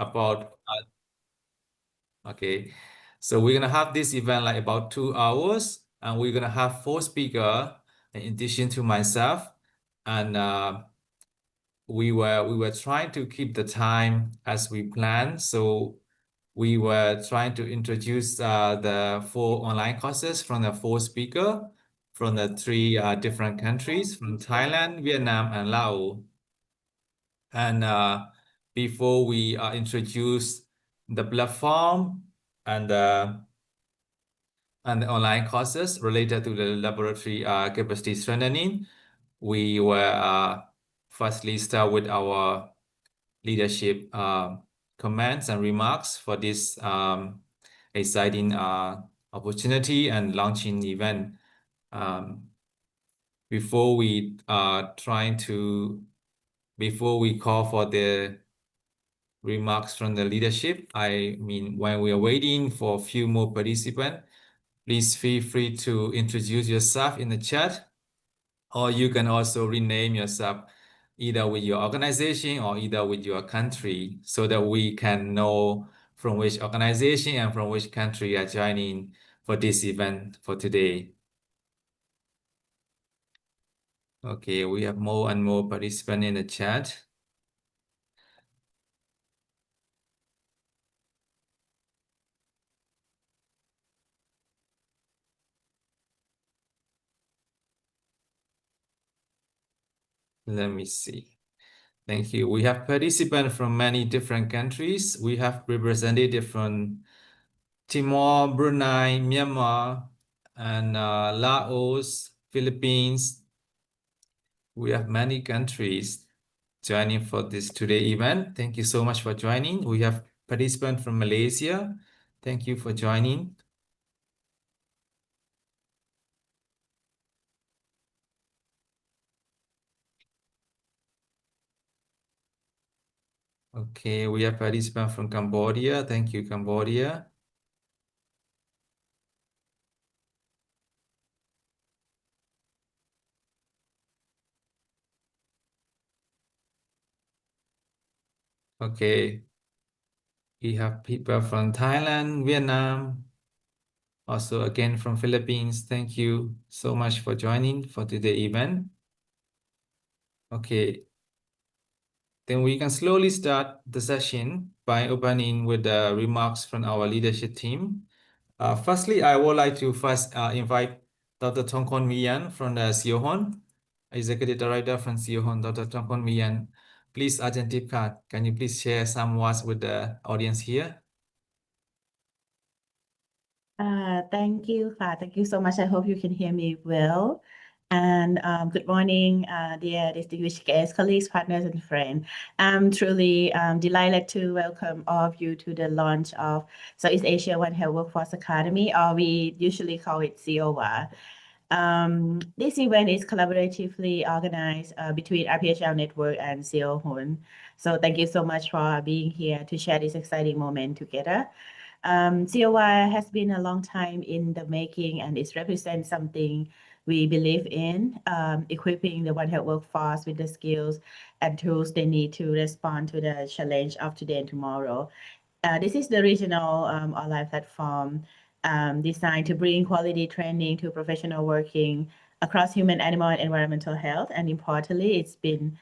about okay. So we're gonna have this event like about 2 hours, and we're gonna have 4 speakers in addition to myself, and we were trying to keep the time as we planned. So we were trying to introduce the 4 online courses from the 4 speakers from the 3 different countries, from Thailand, Vietnam, and Laos. And before we introduce the platform and the online courses related to the laboratory capacity strengthening, we were firstly start with our leadership comments and remarks for this exciting opportunity and launching event. Before we before we call for the remarks from the leadership, I mean, when we are waiting for a few more participants, please feel free to introduce yourself in the chat, or you can also rename yourself either with your organization or either with your country, so that we can know from which organization and from which country you are joining for this event for today. Okay, we have more and more participants in the chat. Let me see. Thank you. We have participants from many different countries. We have representatives from Timor, Brunei, Myanmar, and Laos, Philippines. We have many countries joining for this today event. Thank you so much for joining. We have participants from Malaysia. Thank you for joining. Okay, we have participants from Cambodia. Thank you, Cambodia. Okay, we have people from Thailand, Vietnam, also again from Philippines. Thank you so much for joining for today's event. Okay, then we can slowly start the session by opening with the remarks from our leadership team. Firstly, I would like to first invite Dr. Thongkon Mian from the SEA-OHWA, Executive Director from SEA-OHWA, Dr. Thongkon Mian. Please, Argentine card, can you please share some words with the audience here? Thank you, Thank you so much. I hope you can hear me well. And good morning, dear distinguished guests, colleagues, partners, and friends. I'm truly delighted to welcome all of you to the launch of Southeast Asia One Health Workforce Academy, or we usually call it SEA-OHWA. This event is collaboratively organized between RPHL Network and SEA-OHWA. So thank you so much for being here to share this exciting moment together. SEA-OHWA has been a long time in the making, and it represents something we believe in, equipping the One Health workforce with the skills and tools they need to respond to the challenge of today and tomorrow. This is the regional online platform designed to bring quality training to professional working across human, animal, and environmental health. And importantly, it's been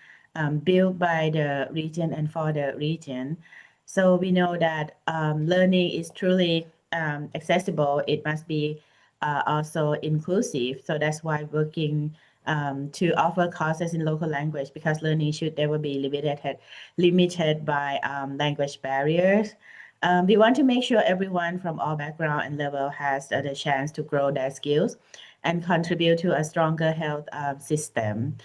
built by the region and for the region. So we know that learning is truly accessible. It must be also inclusive. So that's why working to offer courses in local language, because learning should never be limited by language barriers. We want to make sure everyone from all background and level has the chance to grow their skills and contribute to a stronger health system.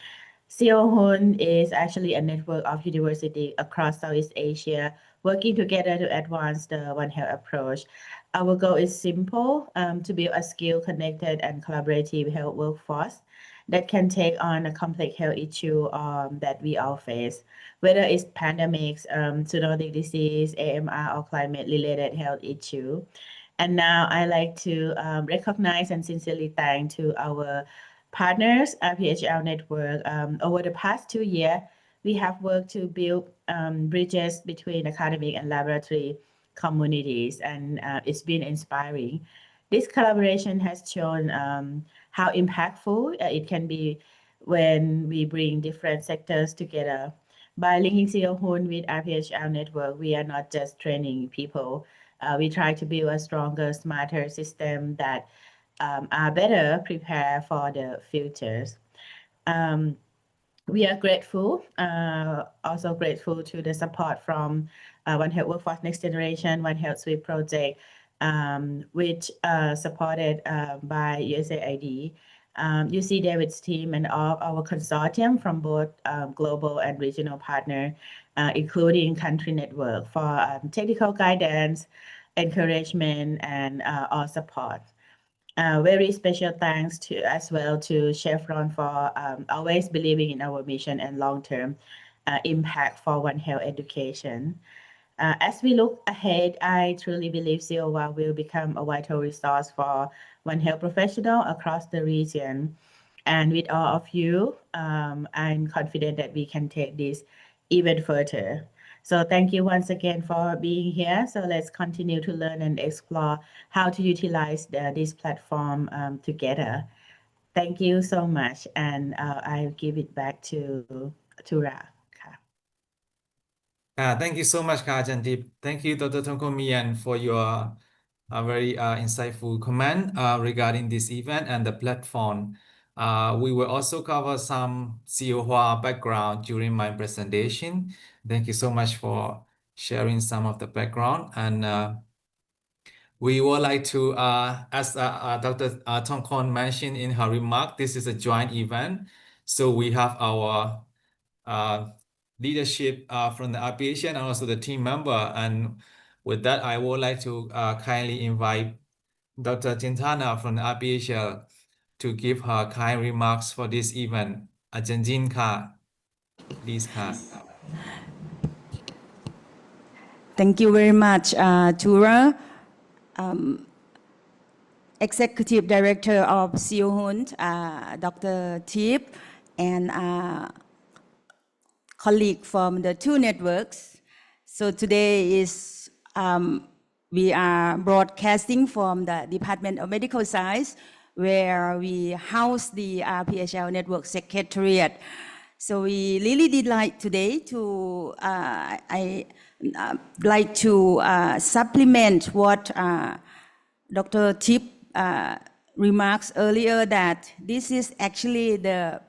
SEA-OHWA is actually a network of universities across Southeast Asia working together to advance the One Health approach. Our goal is simple, to build a skilled, connected, and collaborative health workforce that can take on a complex health issue that we all face, whether it's pandemics, zoonotic disease, AMR, or climate-related health issue. And now I like to recognize and sincerely thank to our partners, RPHL Network. Over the past 2 years, we have worked to build bridges between academic and laboratory communities, and it's been inspiring. This collaboration has shown how impactful it can be when we bring different sectors together. By linking SEA-OHWA with RPHL Network, we are not just training people. We try to build a stronger, smarter system that are better prepared for the futures. We are grateful, also grateful to the support from One Health Workforce Next Generation, One Health Suite project, which supported by USAID. You see David's team and all our consortium from both global and regional partners, including country network for technical guidance, encouragement, and all support. Very special thanks to as well to Chevron for always believing in our mission and long-term impact for One Health education. As we look ahead, I truly believe SEA-OHWA will become a vital resource for One Health professional across the region. And with all of you, I'm confident that we can take this even further. So thank you once again for being here. So let's continue to learn and explore how to utilize this platform together. Thank you so much. And I'll give it back to Ra. Thank you so much, Ajahn. Thank you, Dr. Thongkomian, for your very insightful comment regarding this event and the platform. We will also cover some SEA-OHWA background during my presentation. Thank you so much for sharing some of the background. And we would like to, as Dr. Thongkon mentioned in her remark, this is a joint event. So we have our leadership from the RPHL and also the team member. And with that, I would like to kindly invite Dr. Tintana from the RPHL to give her kind remarks for this event. Ajahn Ka, please Ka. Thank you very much, Tura, Executive Director of SEA-OHWA, Dr. Tip, and colleague from the two networks. So today is we are broadcasting from the Department of Medical Science, where we house the RPHL Network Secretariat. So we really delight today to like to supplement what Dr. Tip remarks earlier, that this is actually the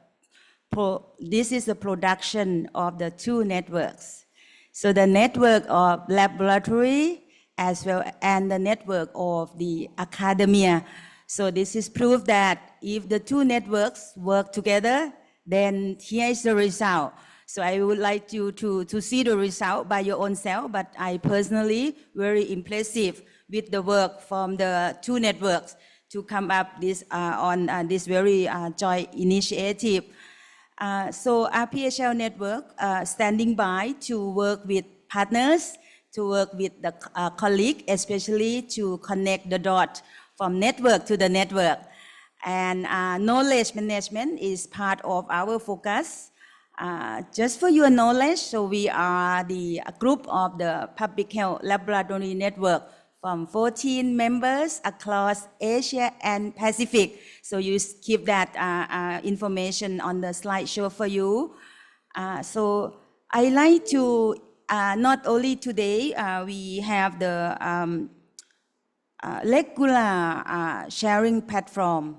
production of the two networks. So the network of laboratory as well and the network of the academia. So this is proof that if the two networks work together, then here is the result. So I would like you to see the result by your own self, but I personally very impressive with the work from the two networks to come up this on this very joint initiative. So RPHL Network standing by to work with partners, to work with the colleague, especially to connect the dot from network to the network. And knowledge management is part of our focus. Just for your knowledge, so we are the group of the Public Health Laboratory Network from 14 members across Asia and Pacific. So you keep that information on the slideshow for you. So I like to, not only today, we have the regular sharing platform.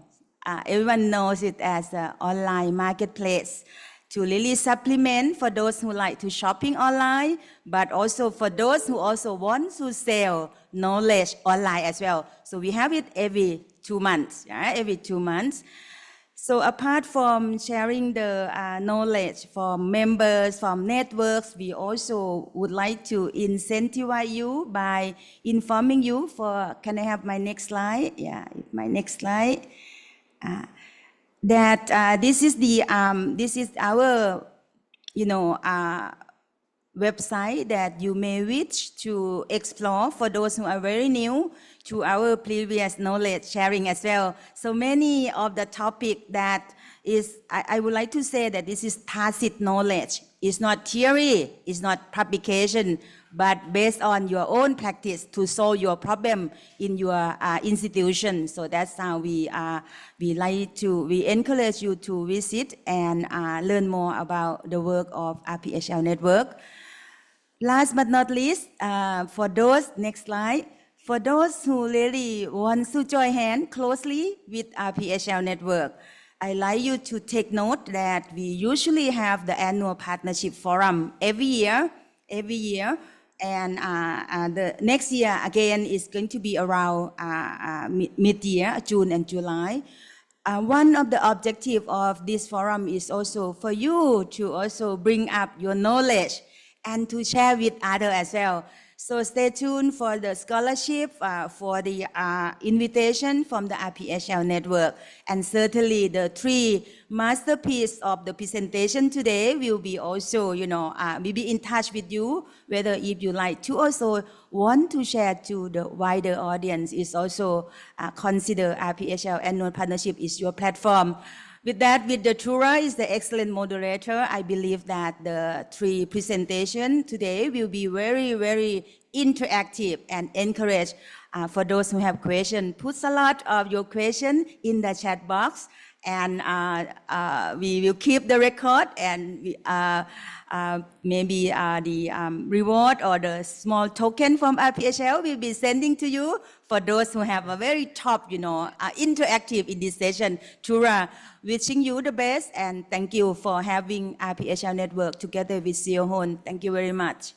Everyone knows it as an online marketplace to really supplement for those who like to shopping online, but also for those who also want to sell knowledge online as well. So we have it every 2 months, every 2 months. So apart from sharing the knowledge from members, from networks, we also would like to incentivize you by informing you for, can I have my next slide? Yeah, my next slide. That this is the this is our website that you may wish to explore for those who are very new to our previous knowledge sharing as well. So many of the topic that is, I would like to say that this is tacit knowledge It's not theory, it's not publication, but based on your own practice to solve your problem in your institution. So that's how we encourage you to visit and learn more about the work of RPHL Network. Last but not least, for those, next slide, for those who really want to join hands closely with RPHL Network, I'd like you to take note that we usually have the annual partnership forum every year, and the next year again is going to be around mid-year, June and July. One of the objectives of this forum is also for you to also bring up your knowledge and to share with others as well. So stay tuned for the scholarship, for the invitation from the RPHL Network. And certainly the three masterpieces of the presentation today will be also, we'll be in touch with you, whether if you like to also want to share to the wider audience is also consider RPHL Annual Partnership is your platform. With that, with the Tura is the excellent moderator, I believe that the three presentations today will be very, very interactive and encourage for those who have questions. Put a lot of your questions in the chat box, and we will keep the record, and maybe the reward or the small token from RPHL will be sending to you for those who have a very top, interactive in this session. Tura, wishing you the best, and thank you for having RPHL Network together with SEA-OHWA. Thank you very much.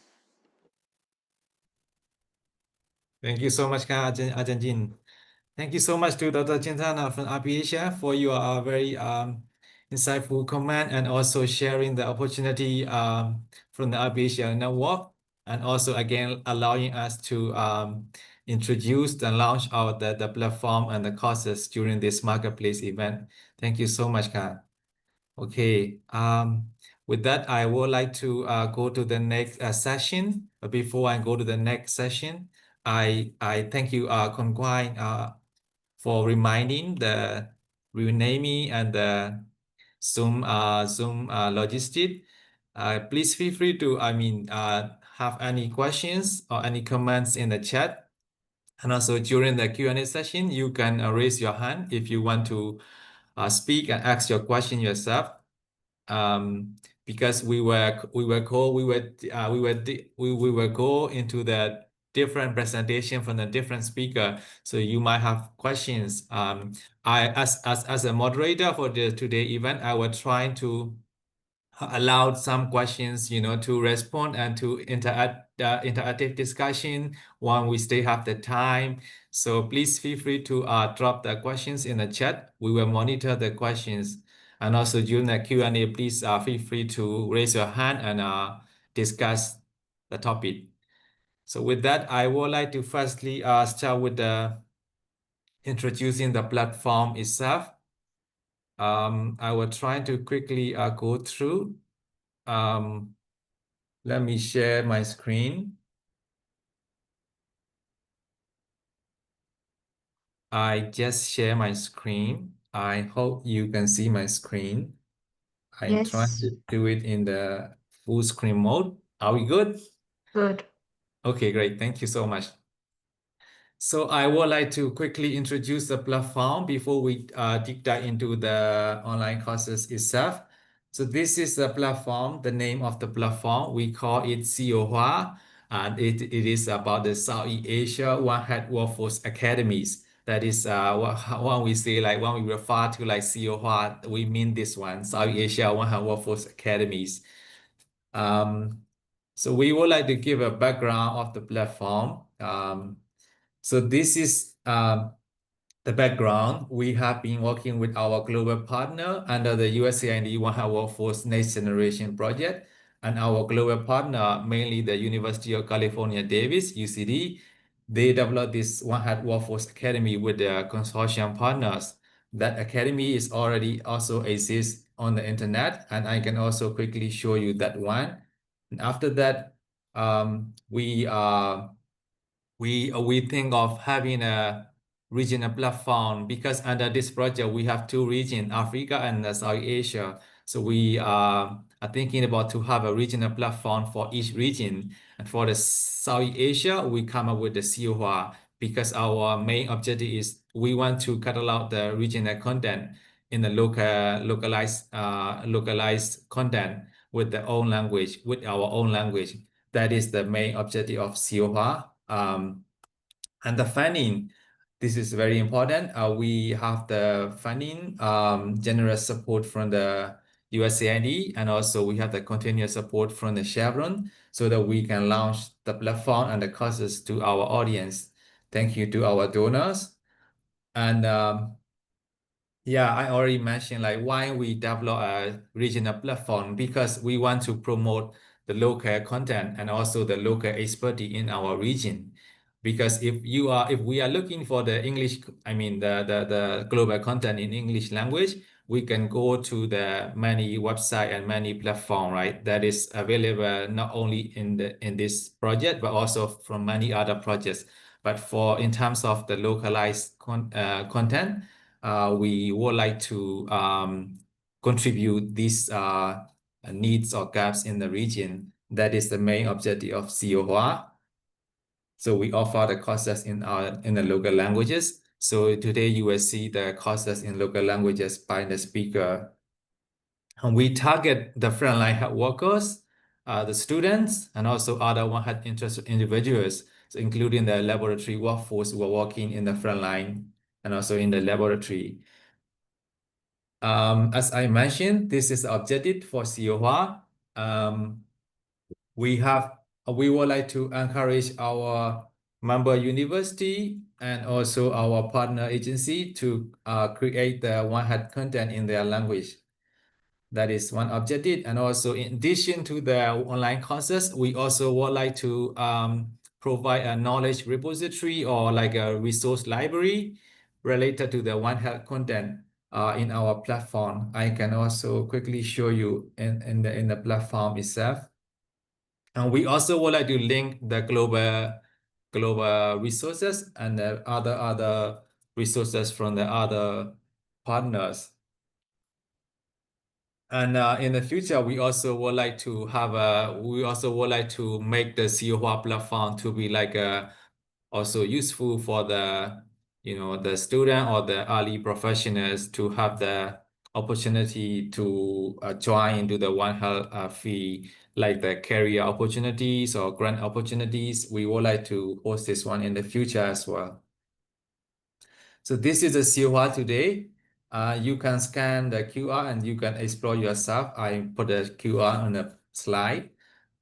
Thank you so much, Ajahn Jin. Thank you so much to Dr. Chintana from RPHL for your very insightful comment and also sharing the opportunity from the RPHL network, and also again allowing us to introduce and launch out the platform and the courses during this marketplace event. Thank you so much, Ka. Okay. With that, I would like to go to the next session. But before I go to the next session, I thank you, Khun Kwai, for reminding the renaming and the Zoom logistic. Please feel free to have any questions or any comments in the chat. And also during the Q&A session, you can raise your hand if you want to speak and ask your question yourself. Because we will go into the different presentation from the different speaker, so you might have questions. As a moderator for the today event, I will try to allow some questions, to respond and to interactive discussion when we still have the time. So please feel free to drop the questions in the chat. We will monitor the questions. And also during the Q&A, please feel free to raise your hand and discuss the topic. So with that, I would like to firstly start with introducing the platform itself. I will try to quickly go through. Let me share my screen. I just share my screen. I hope you can see my screen. I'm trying to do it in the full screen mode. Are we good? Good. Okay, great. Thank you so much. So I would like to quickly introduce the platform before we deep dive into the online courses itself. So this is the platform, the name of the platform. We call it SEA-OHWA, and it is about the Southeast Asia One Health Workforce Academies. That is when we say, like, when we refer to like SEA-OHWA, we mean this one, Southeast Asia One Health Workforce Academies. So we would like to give a background of the platform. So this is the background. We have been working with our global partner under the USAID One Health Workforce Next Generation project, and our global partner, mainly the University of California, Davis, UCD. They developed this One Health Workforce Academy with their consortium partners. That academy is already also exists on the internet, and I can also quickly show you that one. And after that, we think of having a regional platform, because under this project we have two regions, Africa and South Asia. So we are thinking about to have a regional platform for each region. And for the Southeast Asia, we come up with the SEA-OHWA because our main objective is we want to catalog the regional content in the localized content with the own language, with our own language. That is the main objective of SEA-OHWA. And the funding, this is very important. We have the funding, generous support from the USAID, and also we have the continuous support from the Chevron so that we can launch the platform and the courses to our audience. Thank you to our donors. And yeah, I already mentioned like why we develop a regional platform, because we want to promote the local content and also the local expertise in our region. Because if we are looking for the English, I mean the global content in English language, we can go to the many website and many platform, right? That is available not only in this project but also from many other projects. But in terms of the localized content, we would like to contribute these needs or gaps in the region. That is the main objective of SEA-OHWA. So we offer the courses in the local languages. So today you will see the courses in local languages by the speaker. And we target the frontline health workers, the students, and also other one health interested individuals, so including the laboratory workforce who are working in the frontline and also in the laboratory. As I mentioned, this is the objective for SEA-OHWA. We would like to encourage our member university and also our partner agency to create the One Health content in their language. That is one objective. And also in addition to the online courses, we also would like to provide a knowledge repository or like a resource library related to the One Health content in our platform. I can also quickly show you in the platform itself. And we also would like to link the global resources and the other resources from the other partners. And in the future, we also would like to make the SEA-OHWA platform to be like also useful for the the student or the early professionals to have the opportunity to join into the One Health field, like the career opportunities or grant opportunities. We would like to host this one in the future as well. So this is a SEA-OHWA today. You can scan the QR and you can explore yourself. I put the QR on the slide.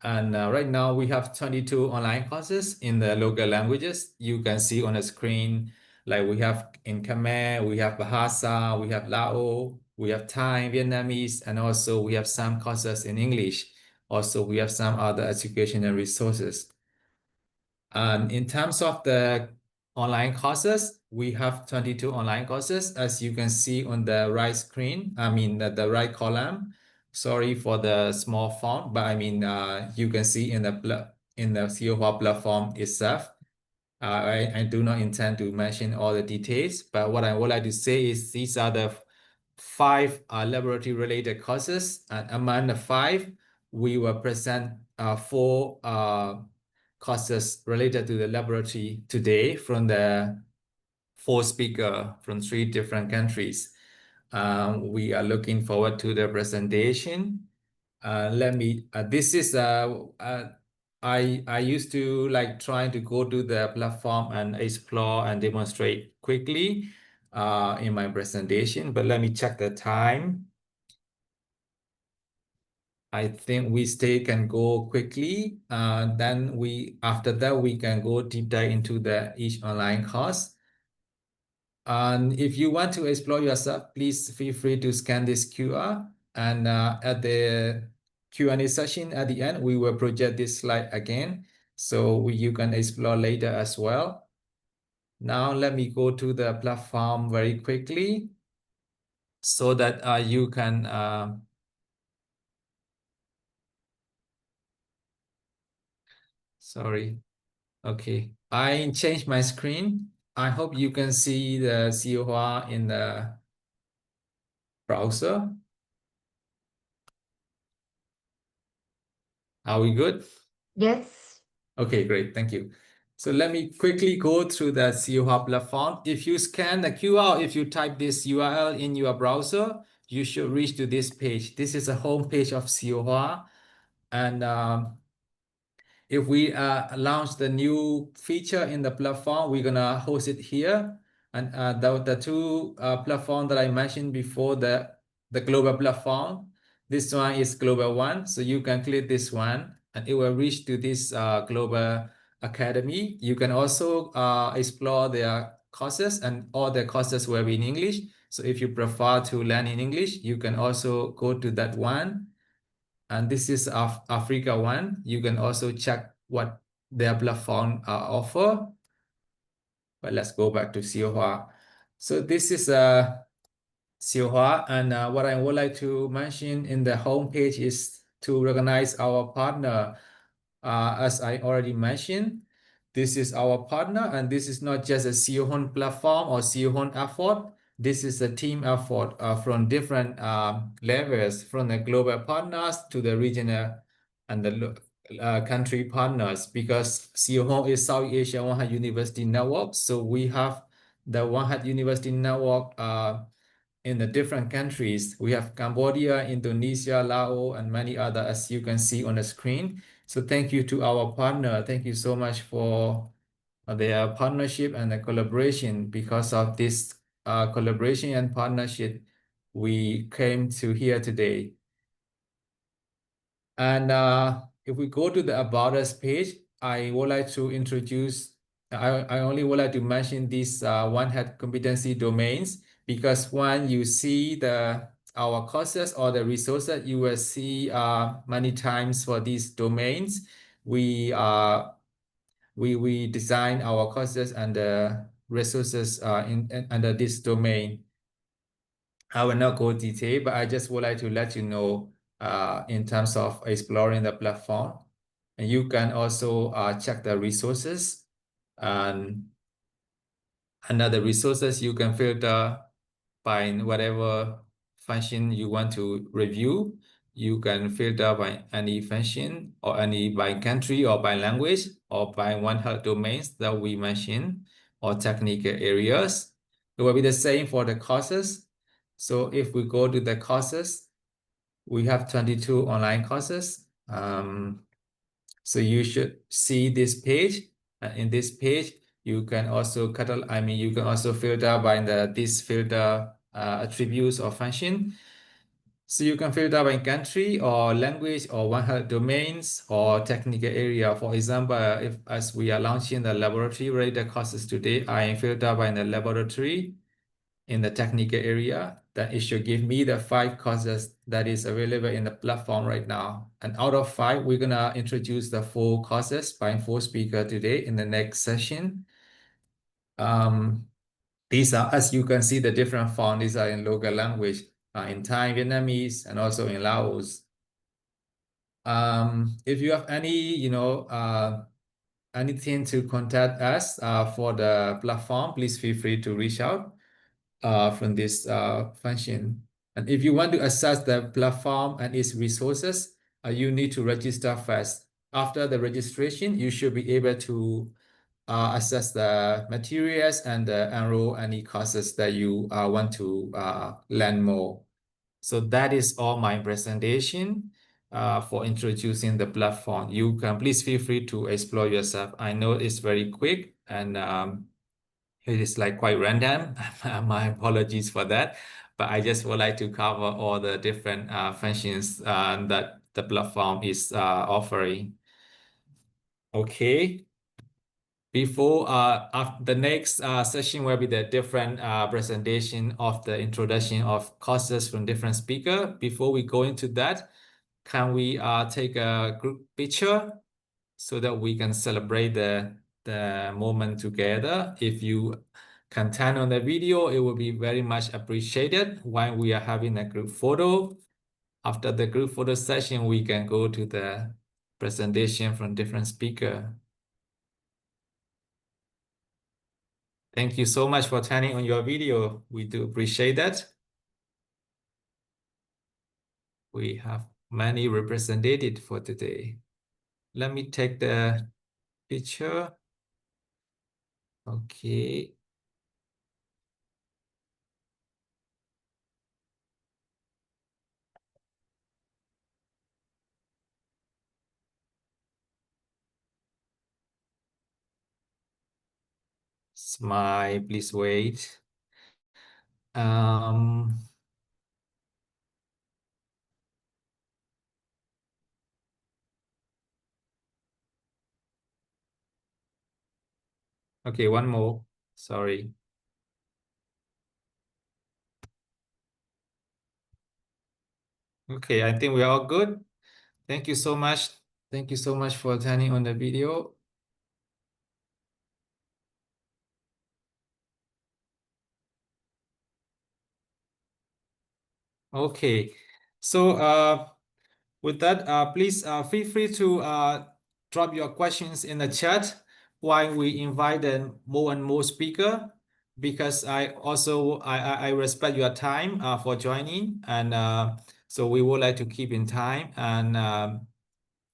And right now we have 22 online courses in the local languages. You can see on the screen, like we have in Khmer, we have Bahasa, we have Lao, we have Thai, Vietnamese, and also we have some courses in English. Also, we have some other educational resources. And in terms of the online courses, we have 22 online courses, as you can see on the right screen. I mean, the right column. Sorry for the small font, but I mean, you can see in the SEA-OHWA platform itself. I do not intend to mention all the details, but what I would like to say is these are the 5 laboratory-related courses, and among the 5, we will present 4 courses related to the laboratory today from the 4 speakers from 3 different countries. We are looking forward to the presentation. This is I used to like trying to go to the platform and explore and demonstrate quickly in my presentation, but let me check the time. I think we still can go quickly. Then after that we can go deep dive into each online course. And if you want to explore yourself, please feel free to scan this QR. And at the Q&A session at the end, we will project this slide again, so you can explore later as well. Now let me go to the platform very quickly so that you can sorry. Okay, I changed my screen. I hope you can see the SEA-OHWA in the browser. Are we good? Yes. Okay, great. Thank you. So let me quickly go through the SEA-OHWA platform. If you scan the QR, if you type this URL in your browser, you should reach to this page. This is a home page of SEA-OHWA. And if we launch the new feature in the platform, we're gonna host it here. And the two platforms that I mentioned before, the global platform, this one is global one. So you can click this one and it will reach to this global academy. You can also explore their courses, and all the courses will be in English. So if you prefer to learn in English, you can also go to that one. And this is Africa one. You can also check what their platform offer. But let's go back to SEA-OHWA. So this is SEA-OHWA, and what I would like to mention in the home page is to recognize our partner. As I already mentioned, this is our partner, and this is not just a SEA-OHUN platform or SEA-OHUN effort. This is a team effort from different levels, from the global partners to the regional and the country partners, because SEA-OHUN is Southeast Asia One Health University Network. So we have the One Health University Network in the different countries. We have Cambodia, Indonesia, Laos, and many others, as you can see on the screen. So thank you to our partner. Thank you so much for their partnership and the collaboration. Because of this collaboration and partnership, we came to here today. And if we go to the About Us page, I would like to introduce, I only would like to mention these One Health competency domains, because when you see our courses or the resources, you will see many times for these domains, we design our courses and the resources under this domain. I will not go detail, but I just would like to let you know in terms of exploring the platform. And you can also check the resources, and under the resources, you can filter by whatever function you want to review. You can filter by any function or any by country or by language or by One Health domains that we mentioned or technical areas. It will be the same for the courses. So if we go to the courses, we have 22 online courses. So you should see this page. In this page, you can also you can also filter by this filter attributes or function. So you can filter by country or language or One Health domains or technical area. For example, as we are launching the laboratory related courses today, I filter by the laboratory in the technical area, then it should give me the 5 courses that is available in the platform right now. And out of 5, we're gonna introduce the 4 courses by 4 speakers today in the next session. These are, as you can see, the different fonts. These are in local language, in Thai, Vietnamese, and also in Laos. If you have any, anything to contact us for the platform, please feel free to reach out from this function. And if you want to access the platform and its resources, you need to register first. After the registration, you should be able to access the materials and enroll any courses that you want to learn more. So that is all my presentation for introducing the platform. You can please feel free to explore yourself. I know it's very quick and it is like quite random. My apologies for that, but I just would like to cover all the different functions that the platform is offering. Okay. Before the next session will be the different presentation of the introduction of courses from different speakers. Before we go into that, can we take a group picture so that we can celebrate the moment together? If you can turn on the video, it will be very much appreciated while we are having a group photo. After the group photo session, we can go to the presentation from different speakers. Thank you so much for turning on your video. We do appreciate that. We have many represented for today. let me take the picture. Okay. Smile, please wait. Okay, one more. Sorry. Okay, I think we're all good. Thank you so much. Thank you so much for turning on the video. Okay, so with that, please feel free to drop your questions in the chat while we invite more and more speaker, because I also I respect your time for joining, and so we would like to keep in time, and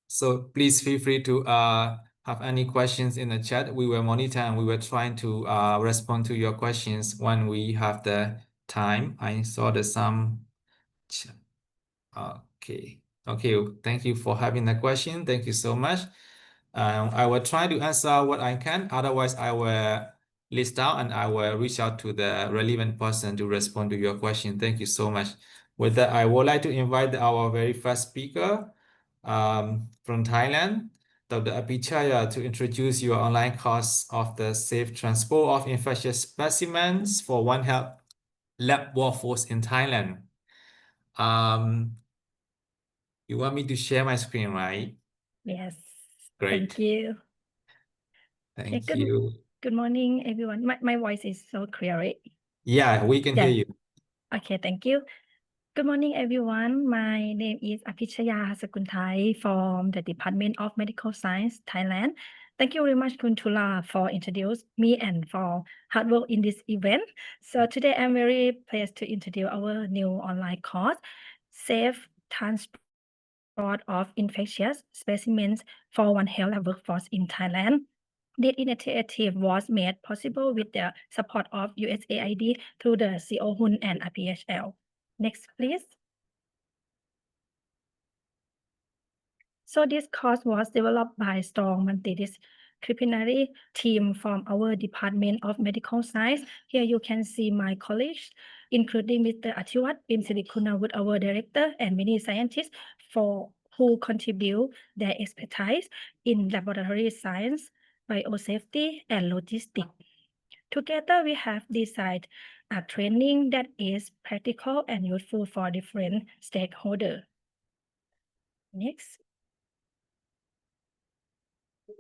so please feel free to have any questions in the chat. We will monitor and we will try to respond to your questions when we have the time. I saw the some. Okay. Okay. Thank you for having the question. Thank you so much. I will try to answer what I can. Otherwise, I will list down and I will reach out to the relevant person to respond to your question. Thank you so much. With that, I would like to invite our very first speaker from Thailand, Dr. Apichaya, to introduce your online course of the safe transport of infectious specimens for One Health lab workforce in Thailand. You want me to share my screen, right? Yes. Great. Thank you. Thank good, you. Good morning, everyone. My voice is so clear, right? Yeah, we can hear you. Okay, thank you. Good morning, everyone. My name is Apichaya Sakunthai from the Department of Medical Science, Thailand. Thank you very much, Kuntula, for introducing me and for hard work in this event. So today I'm very pleased to introduce our new online course, Safe Transport of Infectious Specimens for One Health Lab Workforce in Thailand. This initiative was made possible with the support of USAID through the SEA-OHWA and RPHL. Next, please. So this course was developed by a strong multidisciplinary team from our Department of Medical Science. Here you can see my colleagues, including Mr. Atiwat Bimsirikunawut, our director, and many scientists who contribute their expertise in laboratory science, biosafety, and logistics. Together, we have designed a training that is practical and useful for different stakeholders. Next.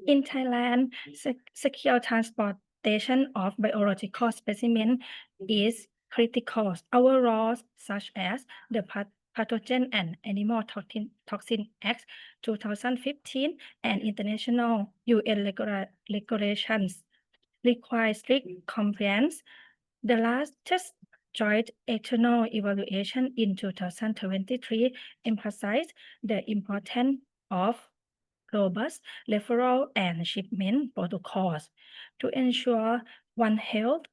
In Thailand, secure transportation of biological specimens is critical. Our laws, such as the Pathogen and Animal Toxin Act 2015 and international UN regulations, require strict compliance. The latest joint external evaluation in 2023 emphasized the importance of robust referral and shipment protocols to ensure One Health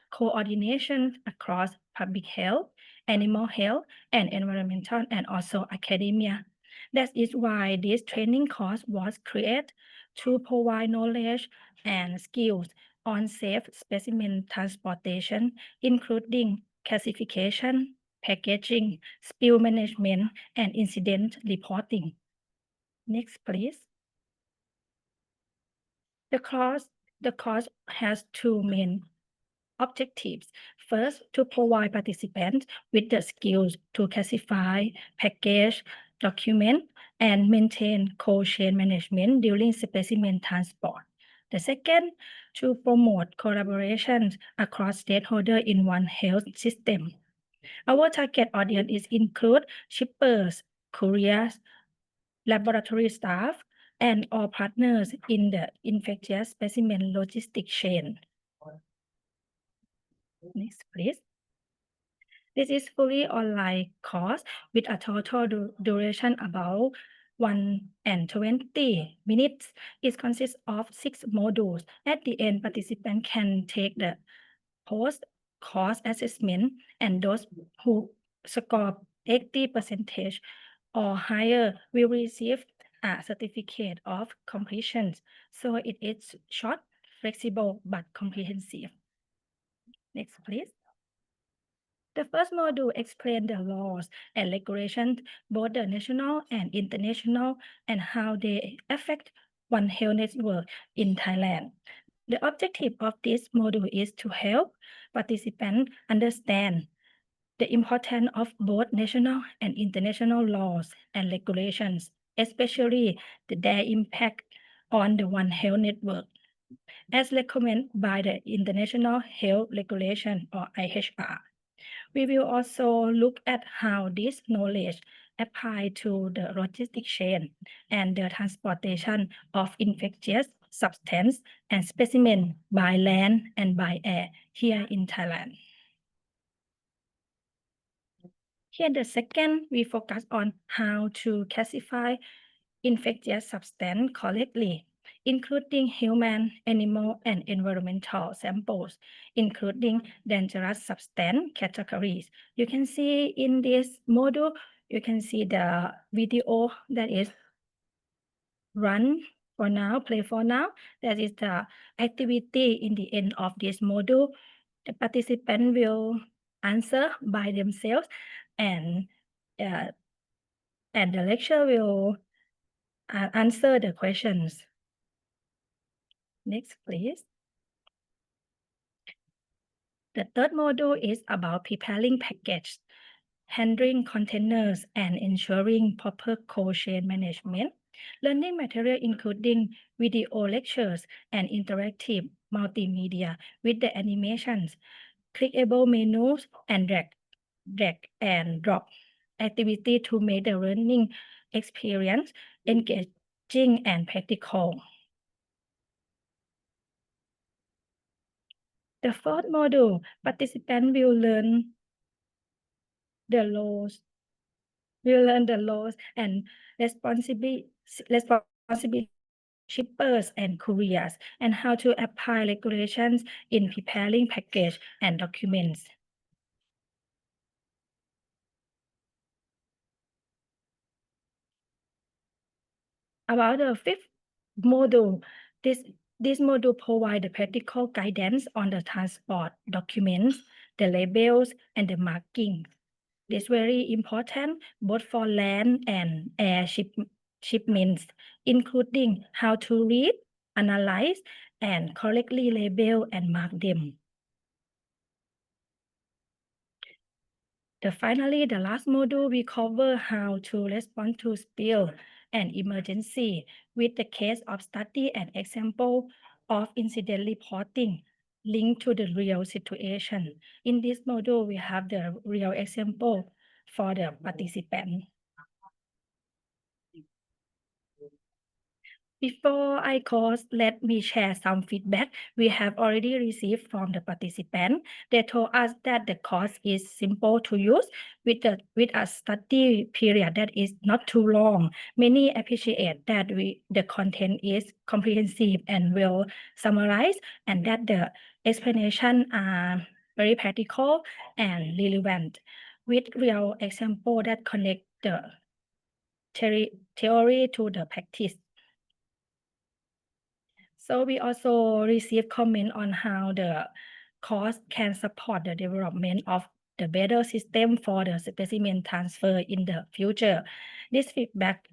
coordination across public health, animal health, and environmental, and also academia. That is why this training course was created to provide knowledge and skills on safe specimen transportation, including classification, packaging, spill management, and incident reporting. Next, please. The course has two main objectives. First, to provide participants with the skills to classify, package, document, and maintain cold chain management during specimen transport. The second, to promote collaboration across stakeholders in One Health system. Our target audience include shippers, couriers, laboratory staff, and all partners in the infectious specimen logistic chain. Next, please. This is fully online course with a total duration about 1 and 20 minutes. It consists of 6 modules. At the end, participants can take the post-course assessment, and those who score 80% or higher will receive a certificate of completion. So it is short, flexible, but comprehensive. Next, please. The first module explains the laws and regulations, both the national and international, and how they affect One Health Network in Thailand. The objective of this module is to help participants understand the importance of both national and international laws and regulations, especially their impact on the One Health Network, as recommended by the International Health Regulation or IHR. We will also look at how this knowledge applies to the logistic chain and the transportation of infectious substance and specimen by land and by air here in Thailand. Here, the second, we focus on how to classify infectious substance correctly, including human, animal, and environmental samples, including dangerous substance categories. You can see in this module, you can see the video that is run for now, play for now. That is the activity in the end of this module. The participant will answer by themselves, and the lecturer will answer the questions. Next, please. The third module is about preparing package, handling containers, and ensuring proper cold chain management. Learning material including video lectures and interactive multimedia with the animations, clickable menus, and drag and drop activity to make the learning experience engaging and practical. The fourth module, participants will learn the laws and responsibility shippers and couriers, and how to apply regulations in preparing package and documents. About the fifth module, this module provides the practical guidance on the transport documents, the labels, and the markings. This is very important both for land and air shipments, including how to read, analyze, and correctly label and mark them. Finally, the last module, we cover how to respond to spill and emergency with the case of study and example of incident reporting linked to the real situation. In this module, we have the real example for the participant. Before I close, let me share some feedback we have already received from the participant. They told us that the course is simple to use with a study period that is not too long. Many appreciate that the content is comprehensive and well summarized, and that the explanation are very practical and relevant with real example that connect the theory to the practice. So we also received comment on how the course can support the development of the better system for the specimen transfer in the future. This feedback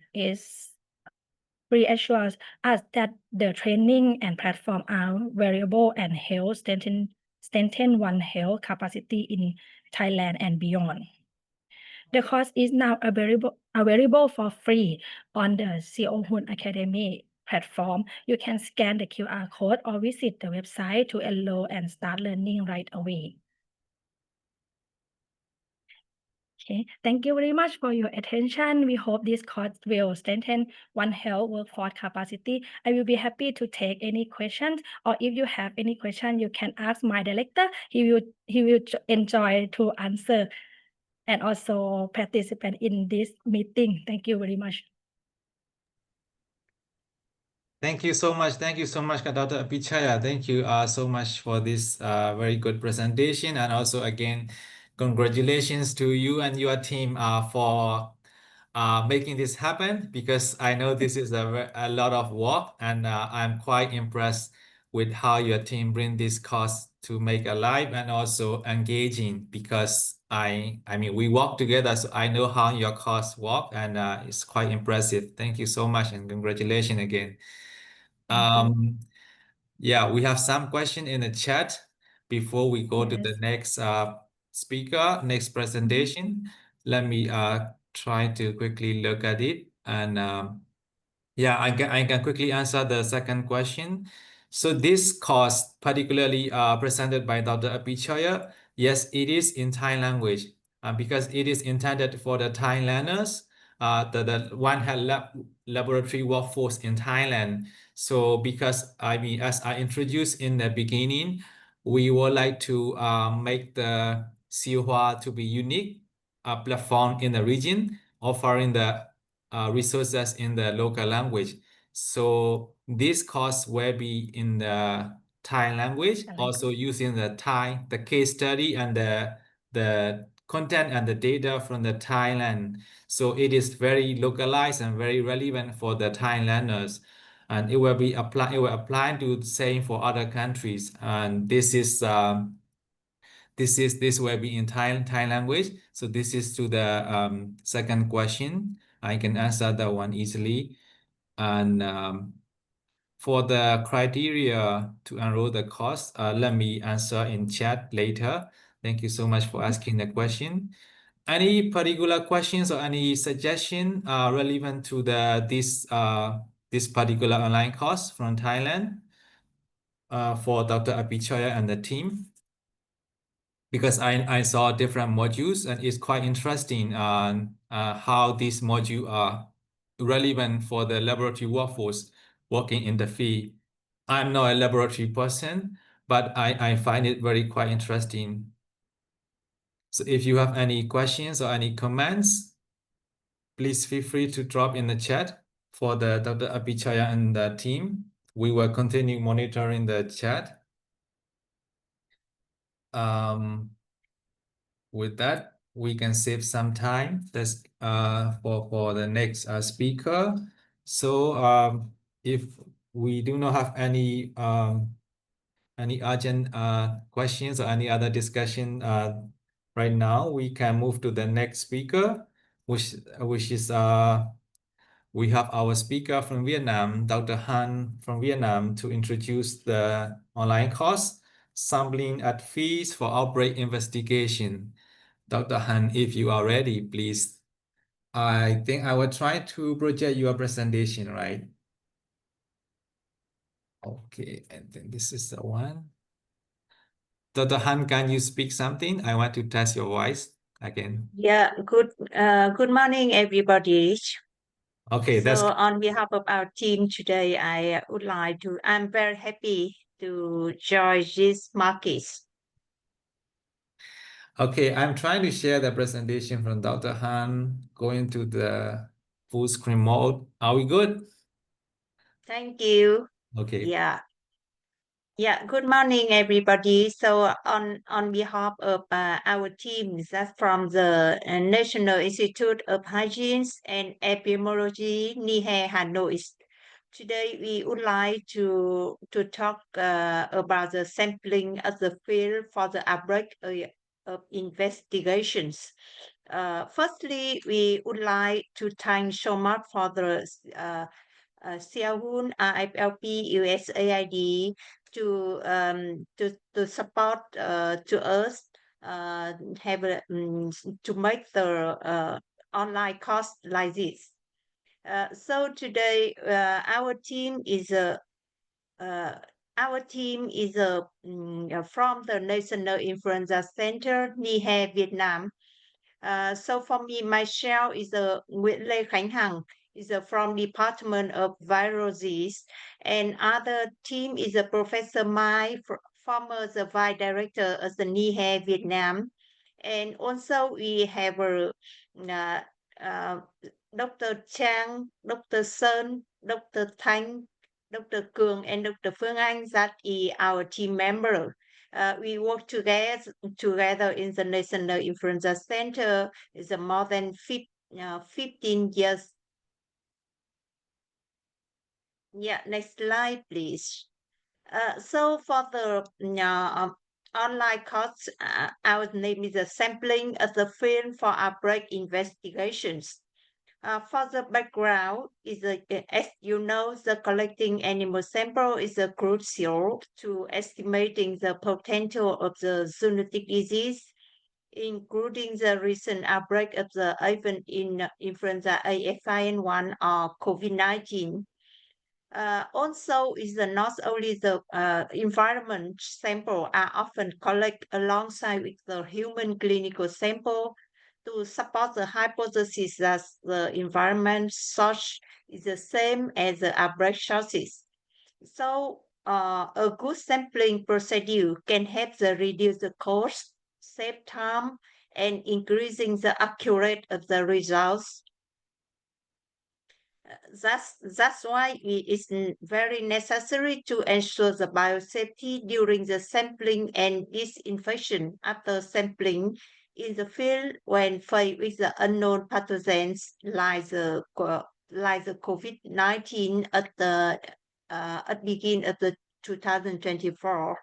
reassures us that the training and platform are variable and help strengthen One Health capacity in Thailand and beyond. The course is now available for free on the SEA-OHWA Academy platform. You can scan the QR code or visit the website to enroll and start learning right away. Okay, thank you very much for your attention. We hope this course will strengthen One Health workforce capacity. I will be happy to take any questions, or if you have any question, you can ask my director. He will enjoy to answer and also participate in this meeting. Thank you very much. Thank you so much. Thank you so much, Dr. Pichaya. Thank you so much for this very good presentation. And also, again, congratulations to you and your team for making this happen, because I know this is a lot of work, and I'm quite impressed with how your team bring this course to make alive and also engaging, because I mean, we work together, so I know how your course work, and it's quite impressive. Thank you so much, and congratulations again. Yeah, we have some question in the chat before we go to the next speaker, next presentation. Let me try to quickly look at it, and yeah, I can quickly answer the second question. So this course, particularly presented by Dr. Apichaya, yes, it is in Thai language, because it is intended for the Thai learners, the one had laboratory workforce in Thailand. So because I mean, as I introduced in the beginning, we would like to make the SEA-OHWA to be unique platform in the region, offering the resources in the local language. So this course will be in the Thai language, also using the case study and the content and the data from the Thailand. So it is very localized and very relevant for the Thai learners. And it will apply to the same for other countries. And this will be in Thai language. So this is to the second question. I can answer that one easily. And for the criteria to enroll the course, let me answer in chat later. Thank you so much for asking the question. Any particular questions or any suggestion relevant to this particular online course from Thailand for Dr. Apichaya and the team? Because I saw different modules, and it's quite interesting on how these modules are relevant for the laboratory workforce working in the field. I'm not a laboratory person, but I find it quite interesting. So if you have any questions or any comments, please feel free to drop in the chat for the Dr. Apichaya and the team. We will continue monitoring the chat. With that, we can save some time for the next speaker. So if we do not have any urgent questions or any other discussion right now, we can move to the next speaker, which is we have our speaker from Vietnam, Dr. Han from Vietnam, to introduce the online course, Sampling at Fees for Outbreak Investigation. Dr. Han, if you are ready, please. I think I will try to project your presentation, right? Okay, and then this is the one. Dr. Han, can you speak something? I want to test your voice again. Yeah, good morning, everybody. Okay, that's So on behalf of our team today, I'm very happy to join this market. okay. I'm trying to share the presentation from Dr. Han, going to the full screen mode. Are we good? Thank you. Okay. Yeah. Yeah, good morning, everybody. So on behalf of our team, that's from the National Institute of Hygiene and Epidemiology, NIHE, Hanoi. Today, we would like to talk about the sampling of the field for the outbreak of investigations. Firstly, we would like to thank so much for the SEAOHUN, RPHL USAID to support to us to make the online course like this. So today our team is from the National Influenza Center, NIHE, Vietnam. So for me, myself is Nguyễn Lê Khánh Hằng, is from Department of Virology, and other team is a Professor Mai, former the Vice Director of the NIHE Vietnam, and also we have Dr. Chang, Dr. Sơn, Dr. Thanh, Dr. Cường and Dr. Phương Anh, that is our team member. We work together in the National Influenza Center. It's more than 15 years. Yeah, next slide, please. So for the online course, our name is a sampling of the field for outbreak investigations. For the background, as you know, the collecting animal sample is crucial to estimating the potential of the zoonotic disease, including the recent outbreak of the avian influenza A/H5N1 or COVID-19. Also, is not only the environment sample are often collected alongside with the human clinical sample to support the hypothesis that the environment source is the same as the outbreak sources. So, a good sampling procedure can help the reduce the cost, save time, and increasing the accuracy of the results. That's why it is very necessary to ensure the biosafety during the sampling and disinfection after sampling in the field when faced with the unknown pathogens like the COVID-19 at the beginning of the 2024.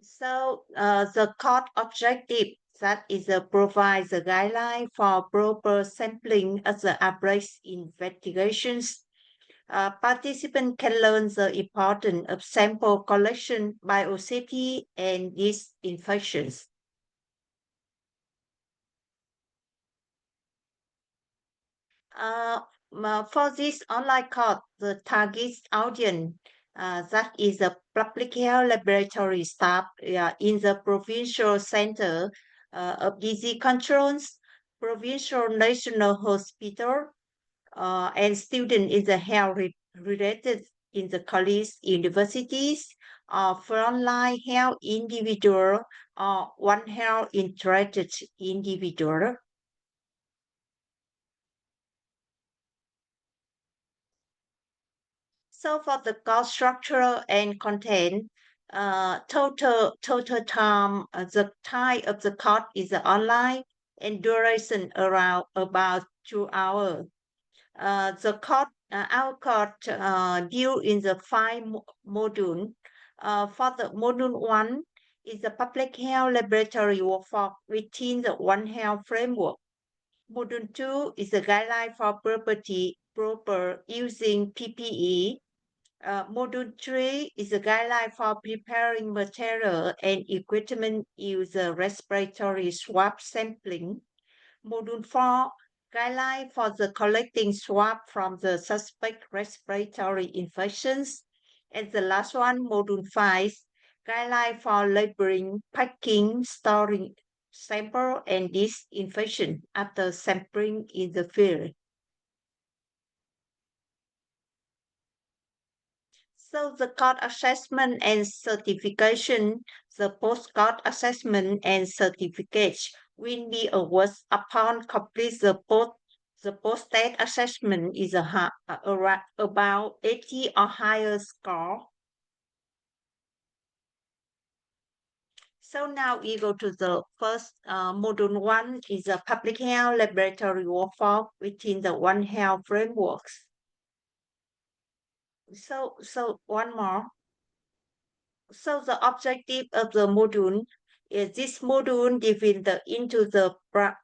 So the court objective that is provide the guideline for proper sampling of the outbreak investigations. Participants can learn the importance of sample collection, biosafety, and disinfections. For this online course, the target audience that is a public health laboratory staff in the provincial center of disease controls, provincial national hospital, and students in the health related in the college, universities, or frontline health individual, or One Health interested individual. So for the course structure and content, total time, the time of the course is online and duration around about 2 hours. The course, our course due in the 5 module. For the module 1 is the public health laboratory workforce within the One Health framework. Module 2 is the guideline for proper using PPE. Module 3 is a guideline for preparing material and equipment use respiratory swab sampling. Module 4, guideline for the collecting swab from the suspect respiratory infections. And the last one, Module 5, guideline for labeling, packing, storing sample and disinfection after sampling in the field. So the course assessment and certification, the post-course assessment and certification will be awarded upon complete the post-state assessment is about 80 or higher score. So now we go to the first module 1 is a public health laboratory workforce within the One Health frameworks. So one more. So the objective of the module is this module divides into the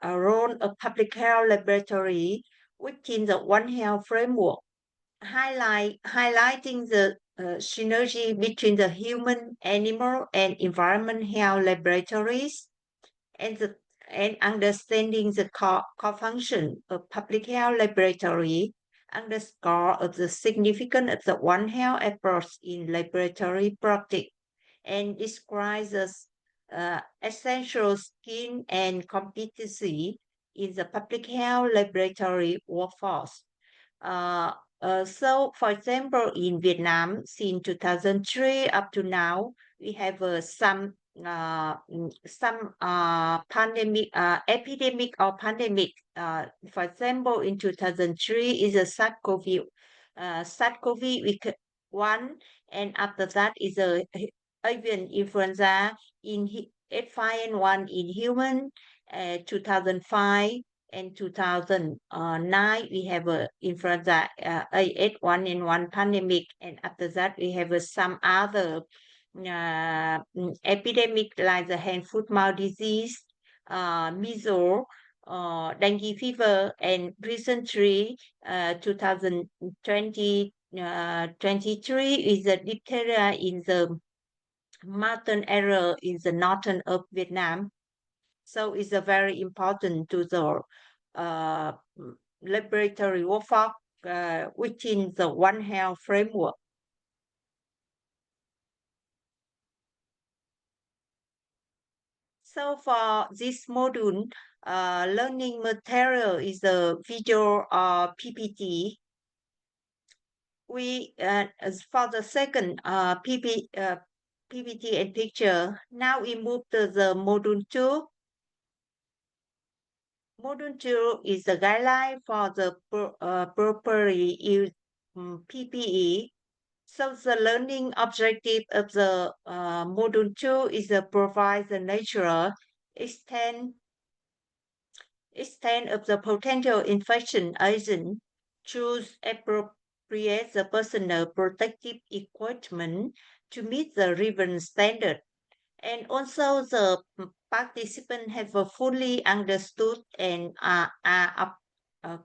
role of public health laboratory within the One Health framework, highlighting the synergy between the human, animal, and environment health laboratories, and understanding the core function of public health laboratory, underscore of the significance of the One Health approach in laboratory practice, and describes the essential skill and competency in the public health laboratory workforce. So, for example, in Vietnam, since 2003 up to now, we have some some pandemic, epidemic or pandemic. For example, in 2003 is a SARS-CoV-1, and after that is a avian influenza in H5N1 in human. 2005 and 2009 we have a influenza H1N1 pandemic, and after that we have some other epidemic like the hand foot mouth disease, measles, dengue fever, and recently 2020 23 is a diphtheria in the mountain area in the northern of Vietnam. So it's a very important to the laboratory work within the One Health framework. So for this module, learning material is a video or PPT. We for the second PPT and picture. Now we move to the module 2. Module 2 is the guideline for the properly used PPE. So the learning objective of the module 2 is to provide the natural extent of the potential infection agent, choose appropriate the personal protective equipment to meet the relevant standard. And also the participants have fully understood and are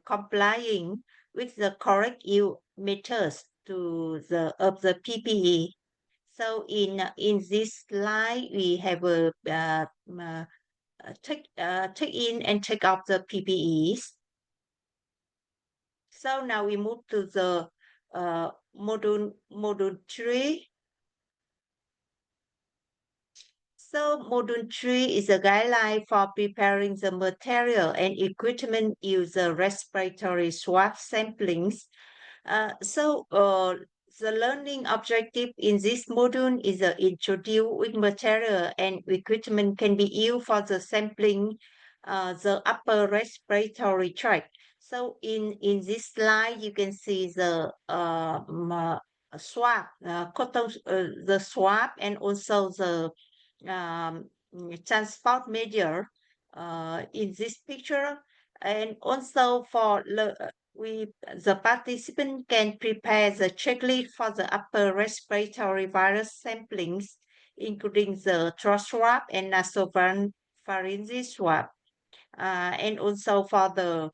complying with the correct use methods of the PPE. So in this slide we have a take in and take out the PPEs. So now we move to the module 3. So module 3 is a guideline for preparing the material and equipment use the respiratory swab samplings. The learning objective in this module is introduce which material and equipment can be used for the sampling the upper respiratory tract. So in this slide, you can see the swab, cotton, the swab, and also the transport measure in this picture. And also for the participant can prepare the checklist for the upper respiratory virus samplings, including the throat swab and nasopharyngeal swab. And also for the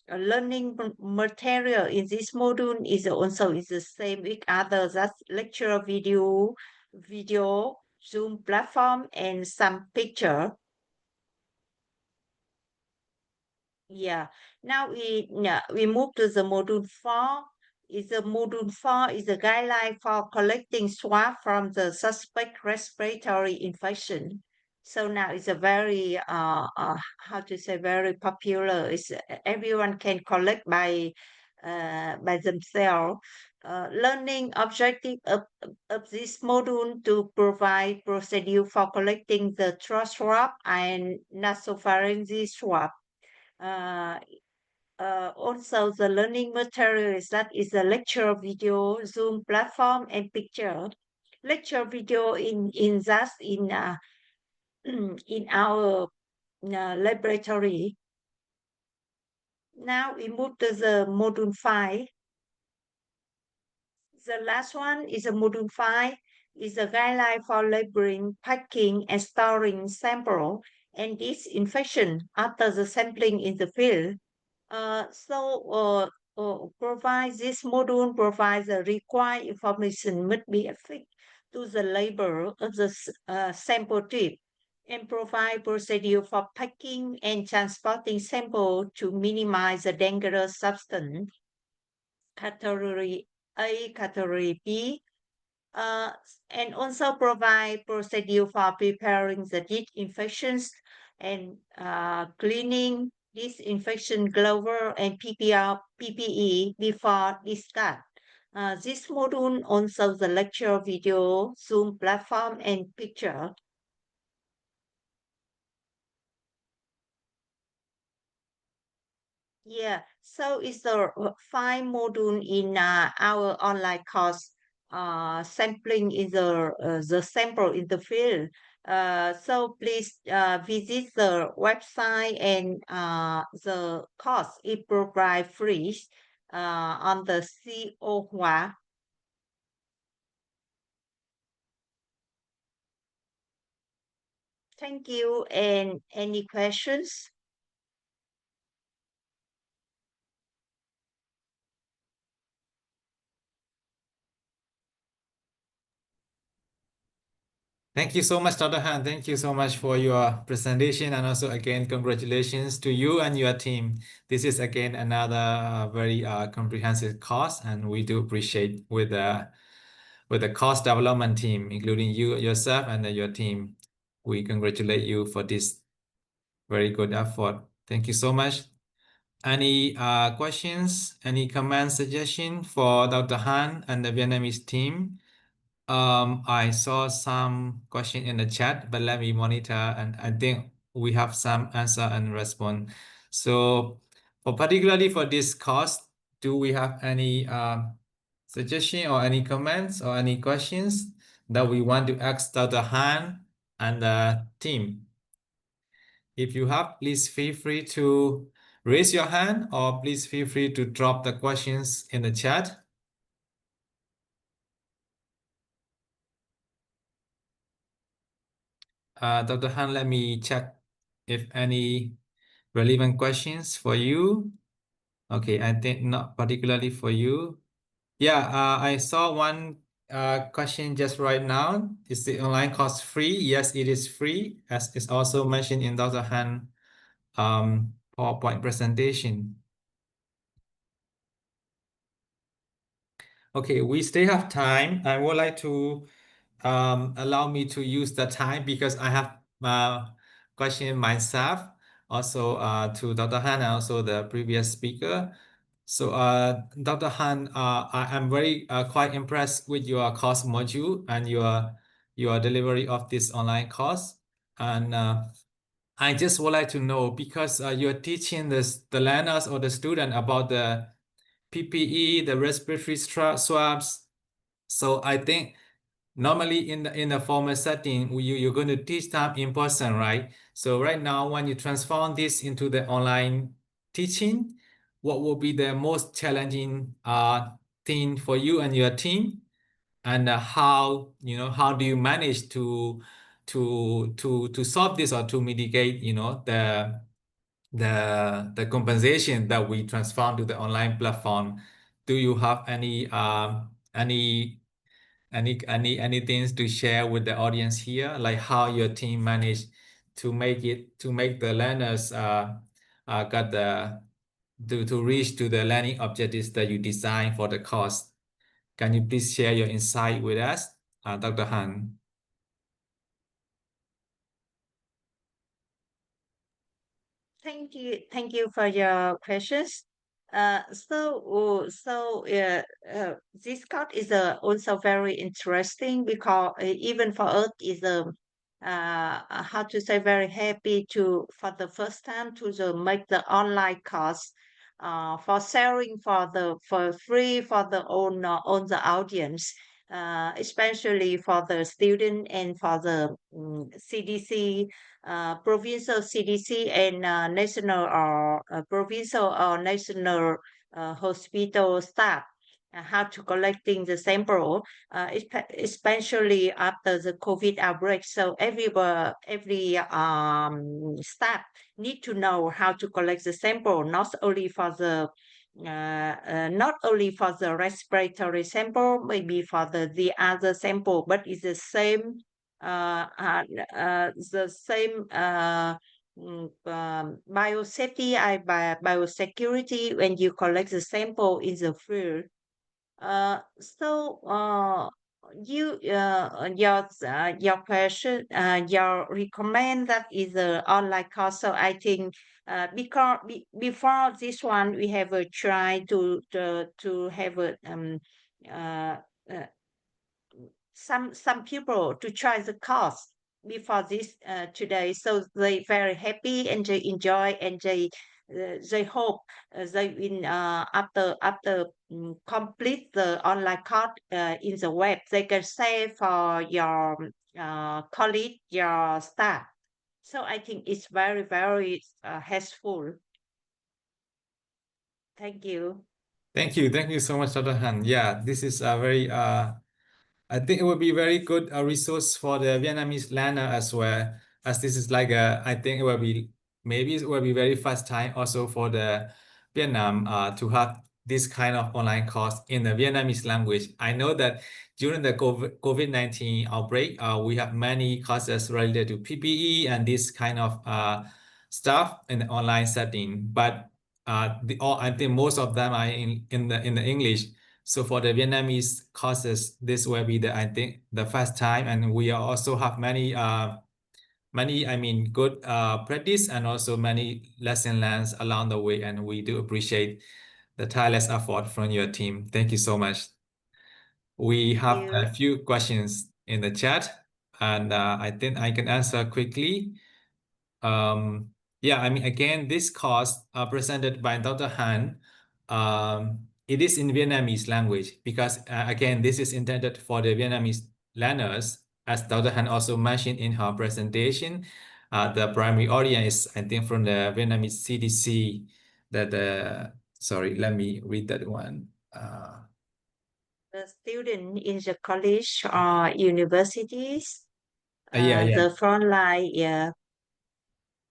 learning material in this module is the same with others, that's lecture video, Zoom platform, and some picture. Yeah. Now we move to the module 4. Module 4 is a guideline for collecting swab from the suspect respiratory infection. So now it's a very very popular. Everyone can collect by themselves. Learning objective of this module to provide procedure for collecting the throat swab and nasopharyngeal swab. Also the learning materials, that is a lecture video, Zoom platform, and picture. Lecture video in our laboratory. Now we move to the module 5. The last one is a module 5, is a guideline for labeling, packing, and storing sample and disinfection after the sampling in the field. This module provides the required information must be affixed to the label of the sample tube and provide procedure for packing and transporting sample to minimize the dangerous substance. Category A, Category B, and also provide procedure for preparing the disinfections and cleaning disinfection glove and PPE before discard. This module also the lecture video, Zoom platform, and picture. Yeah, so it's the 5 module in our online course. Sampling is the sample in the field. So please visit the website and the course is provide free on the SEA-OHWA. Thank you. And any questions? Thank you so much, Dr. Han. Thank you so much for your presentation, and also again, congratulations to you and your team. This is again another very comprehensive course, and we do appreciate with the course development team, including you yourself and your team. We congratulate you for this very good effort. Thank you so much. Any questions? Any comments, suggestion for Dr. Han and the Vietnamese team? I saw some question in the chat, but let me monitor, and I think we have some answer and response. So, particularly for this course, do we have any suggestion or any comments or any questions that we want to ask Dr. Han and the team? If you have, please feel free to raise your hand, or please feel free to drop the questions in the chat. Dr. Han, let me check if any relevant questions for you. Okay, I think not particularly for you. Yeah, I saw one question just right now. Is the online course free? Yes, it is free, as is also mentioned in Dr. Han PowerPoint presentation. Okay, we still have time. I would like to allow me to use the time because I have question myself, also to Dr. Han and also the previous speaker. So Dr. Han, I am very quite impressed with your course module and your delivery of this online course. And I just would like to know, because you're teaching the learners or the student about the PPE, the respiratory swabs. So I think normally in the formal setting, you're going to teach them in person, right? So right now, when you transform this into the online teaching, what will be the most challenging thing for you and your team? And how do you manage to solve this, or to mitigate the compensation that we transform to the online platform? Do you have any things to share with the audience here, like how your team managed to make the learners got to reach to the learning objectives that you designed for the course? Can you please share your insight with us, Dr. Han? Thank you for your questions. This card is also very interesting because even for us is how to say, very happy to for the first time to make the online course for sharing for free for the on the audience, especially for the student and for the CDC, provincial CDC and national or provincial or national hospital staff, how to collecting the sample, especially after the COVID outbreak. So every staff need to know how to collect the sample, not only for the respiratory sample, maybe for the other sample, but it's the same biosafety and biosecurity when you collect the sample in the field. Your question, your recommend that is the online course. So I think because before this one we have a try to have a some people to try the course before this today, so they very happy and they enjoy and they hope they will after complete the online course in the web, they can say for your colleague, your staff. So I think it's very, very helpful. Thank you. Thank you so much, Dr. Han. Yeah, this is a very I think it would be very good resource for the Vietnamese learner as well, as this is like I think it will be maybe it will be very fast time also for the Vietnam to have this kind of online course in the Vietnamese language. I know that during the COVID-19 outbreak, we have many courses related to PPE and this kind of stuff in the online setting, but I think most of them are in the English. So for the Vietnamese courses, this will be I think the first time, and we also have many good practice and also many lesson learned along the way, and we do appreciate the tireless effort from your team. Thank you so much. We have a few questions in the chat, and I think I can answer quickly. Yeah, I mean, again, this course presented by Dr. Han, it is in Vietnamese language because, again, this is intended for the Vietnamese learners. As Dr. Han also mentioned in her presentation, the primary audience is, I think, from the Vietnamese CDC. Sorry, let me read that one. The student in the college or universities, Yeah. the front line, yeah.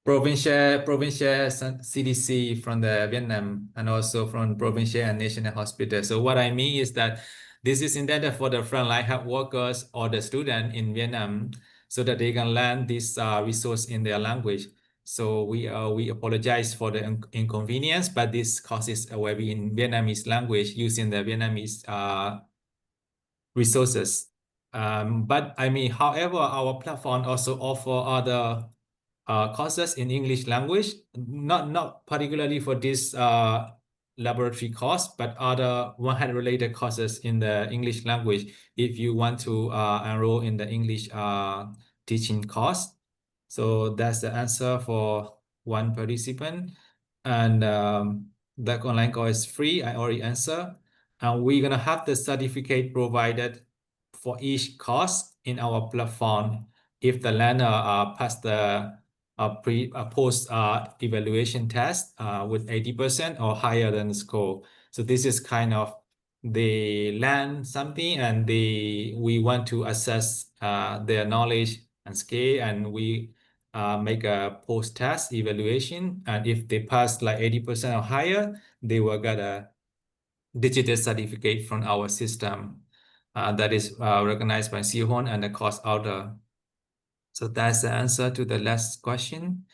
Provincial CDC from the Vietnam and also from provincial and national hospital. So what I mean is that this is intended for the frontline health workers or the student in Vietnam so that they can learn this resource in their language. So we apologize for the inconvenience, but this course will be in Vietnamese language using the Vietnamese resources. But I mean, however, our platform also offer other courses in English language, not particularly for this laboratory course, but other related courses in the English language if you want to enroll in the English teaching course. So that's the answer for one participant. And the online course is free. I already answered. And we're gonna have the certificate provided for each course in our platform if the learner pass the post evaluation test with 80% or higher than the score. So this is kind of they learn something and we want to assess their knowledge and skill, and we make a post test evaluation, and if they pass like 80% or higher, they will get a digital certificate from our system that is recognized by SEA-OHWA and the course order. So that's the answer to the last question.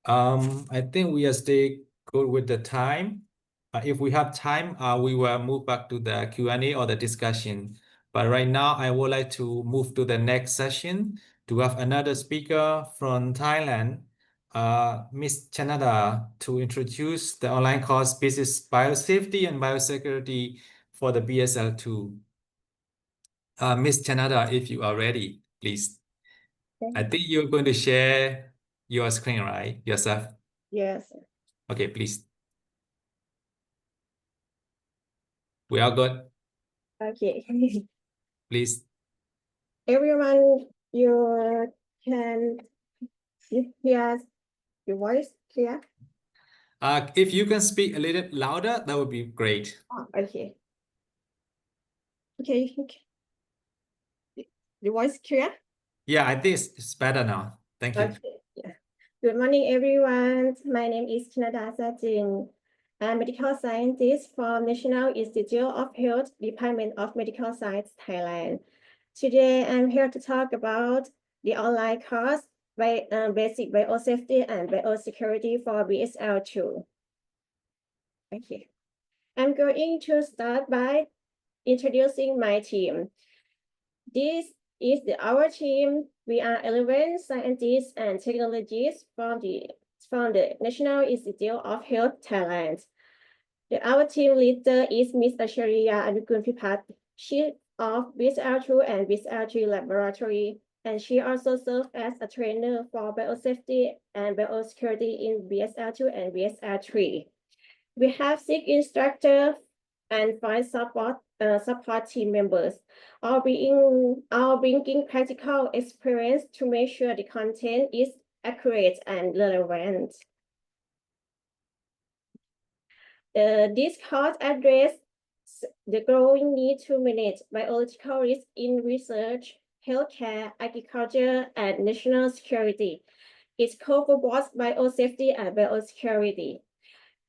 I think we are still good with the time. If we have time, we will move back to the Q&A or the discussion. But right now, I would like to move to the next session to have another speaker from Thailand, Ms. Chanada, to introduce the online course Business Biosafety and Biosecurity for the BSL2. Ms. Chanada, if you are ready, please. I think you're going to share your screen, right? Yourself? Yes. Okay, please. We are good. Okay. Please. Everyone, you can hear your voice clear? If you can speak a little louder, that would be great. Oh, okay. Okay. The voice clear? Yeah, I think it's better now. Thank you. Okay. Yeah. Good morning, everyone. My name is Chanada Sajin. I'm a medical scientist from National Institute of Health, Department of Medical Science, Thailand. Today, I'm here to talk about the online course by Basic Biosafety and Biosecurity for BSL2. Okay. I'm going to start by introducing my team. This is our team. We are 11 scientists and technologists from the National Institute of Health, Thailand. Our team leader is Ms. Achariya Anugun Pipat, Chief of BSL2 and BSL3 Laboratory, And she also served as a trainer for biosafety and biosecurity in BSR2 and BSR3. We have 6 instructors and 5 support team members, all bringing practical experience to make sure the content is accurate and relevant. This course addresses the growing need to manage biological risk in research, healthcare, agriculture, and national security. It covers both biosafety and biosecurity,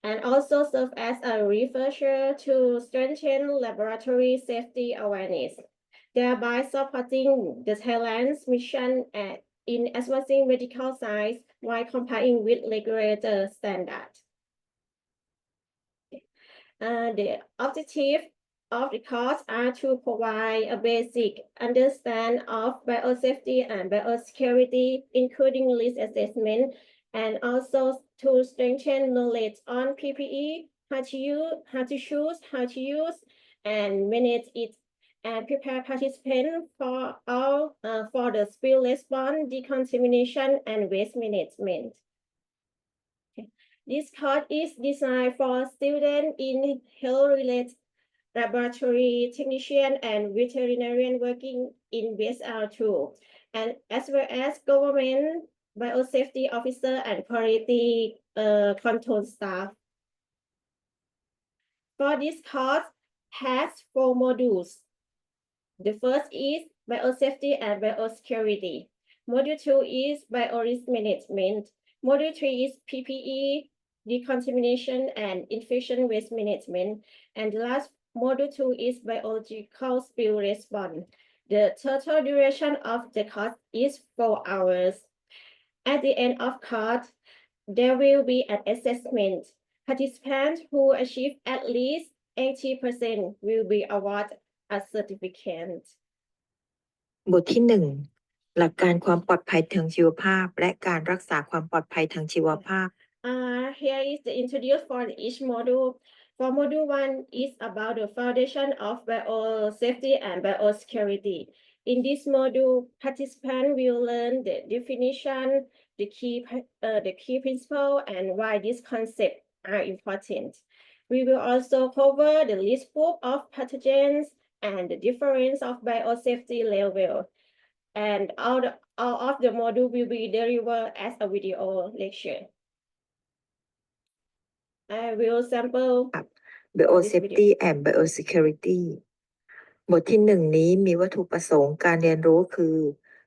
and also serve as a refresher to strengthen laboratory safety awareness, thereby supporting the Thailand's mission in advancing medical science while complying with regulator standards. The objective of the course are to provide a basic understanding of biosafety and biosecurity, including risk assessment, and also to strengthen knowledge on PPE, how to choose, and manage it, and prepare participants for the spill response, decontamination, and waste management. This course is designed for students in health-related laboratory technician and veterinarian working in BSR2, and as well as government biosafety officer and quality control staff. For this course has 4 modules. The first is biosafety and biosecurity. Module 2 is biorisk management. Module 3 is PPE, decontamination, and infection waste management. And the last module 2 is biological spill response. The total duration of the course is 4 hours. At the end of course, there will be an assessment. Participants who achieve at least 80% will be awarded a certificate. บทที่ 1 หลักการความปลอดภัยทางชีวภาพและการรักษาความปลอดภัยทางชีวภาพ Here is the introduction for each module. For module 1 is about the foundation of biosafety and biosecurity. In this module, participants will learn the definition, the key principle, and why these concepts are important. We will also cover the list book of pathogens and the difference of biosafety level. And all of the module will be delivered as a video lecture. I will sample Biosafety and Biosecurity บทที่ 1 นี้มีวัตถุประสงค์การเรียนรู้คือ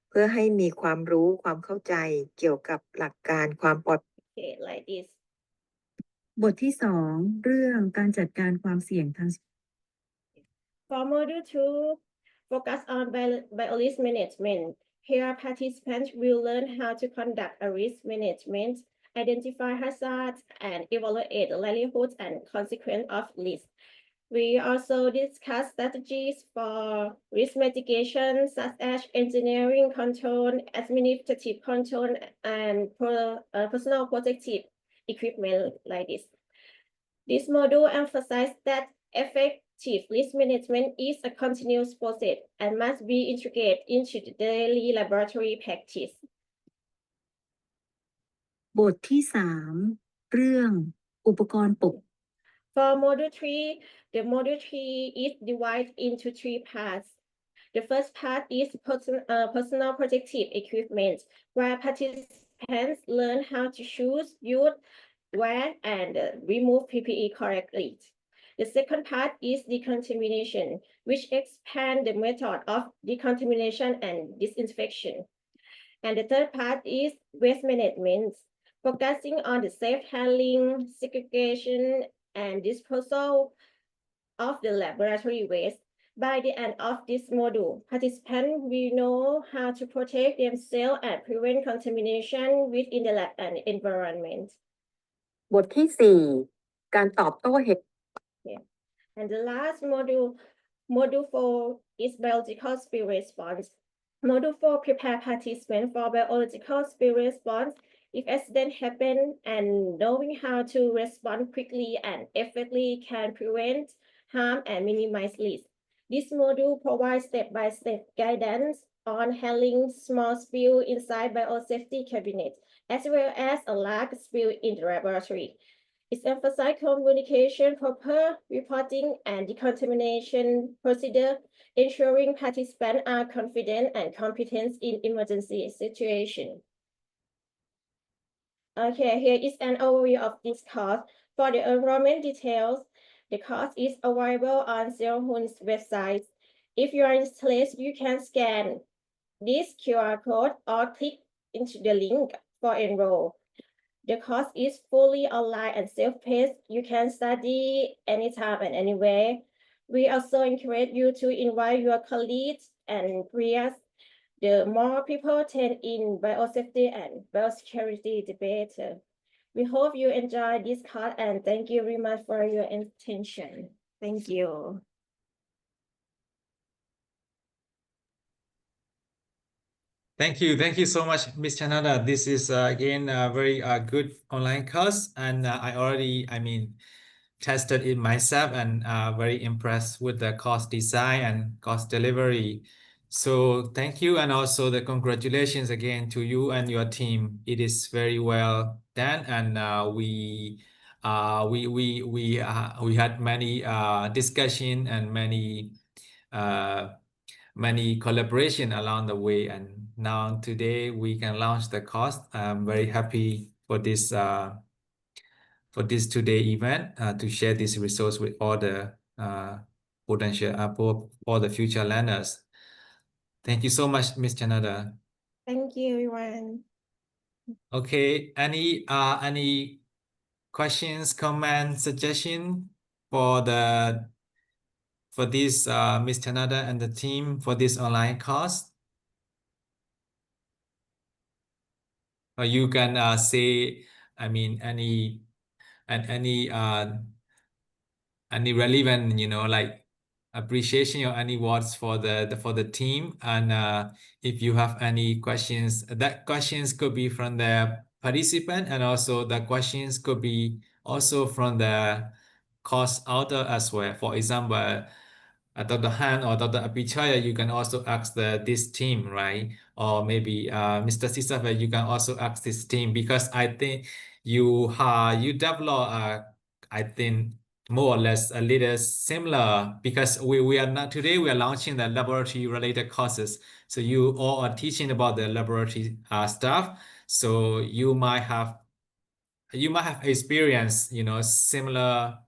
เพื่อให้มีความรู้ความเข้าใจเกี่ยวกับหลักการความปลอด Okay, like this. บทที่ 2 เรื่องการจัดการความเสี่ยงทาง For module 2, focus on biorisk management. Here, participants will learn how to conduct a risk management, identify hazards, and evaluate the likelihood and consequence of risk. We also discuss strategies for risk mitigation, such as engineering control, administrative control, and personal protective equipment like this. This module emphasizes that effective risk management is a continuous process and must be integrated into the daily laboratory practice. บทที่ 3 เรื่องอุปกรณ์ปก For module 3, the module 3 is divided into 3 parts. The first part is personal protective equipment, where participants learn how to choose, use, wear, and remove PPE correctly. The second part is decontamination, which expands the method of decontamination and disinfection. And the third part is waste management, focusing on the safe handling, segregation, and disposal of the laboratory waste. By the end of this module, participants will know how to protect themselves and prevent contamination within the lab and environment. บทที่ 4 การตอบโต้เหตุ And the last module, module 4, is biological spill response. Module 4 prepare participants for biological spill response if accident happen, and knowing how to respond quickly and effectively can prevent harm and minimize risk. This module provides step-by-step guidance on handling small spill inside biosafety cabinet, as well as a large spill in the laboratory. It emphasizes communication, proper reporting, and decontamination procedure, ensuring participants are confident and competent in emergency situations. Okay, here is an overview of this course. For the enrollment details, the course is available on SEA-OHWA's website. If you are interested, you can scan this QR code or click into the link for enroll. The course is fully online and self-paced. You can study anytime and anywhere. We also encourage you to invite your colleagues and peers. The more people attend in biosafety and biosecurity, the better. We hope you enjoy this course and thank you very much for your attention. Thank you. Thank you so much, Ms. Chanada. This is again a very good online course, and I mean, tested it myself and very impressed with the course design and course delivery. So thank you, and also the congratulations again to you and your team. It is very well done, and we had many discussion and many collaboration along the way, and now today we can launch the course. I'm very happy for this today event to share this resource with all the potential all the future learners. Thank you so much, Ms. Chanada. Thank you, everyone. Okay, any questions, comments, suggestion for this Ms. Chanada and the team for this online course? Or you can say, I mean, any relevant, like appreciation or any words for the team. And if you have any questions, that questions could be from the participant, and also the questions could be also from the course author as well. For example, Dr. Han or Dr. Apichaya, you can also ask this team, right? Or maybe Mr. Sisafe, you can also ask this team, because I think you develop I think more or less a little similar, because we are not today we are launching the laboratory related courses. So you all are teaching about the laboratory stuff. So you might have experienced, similar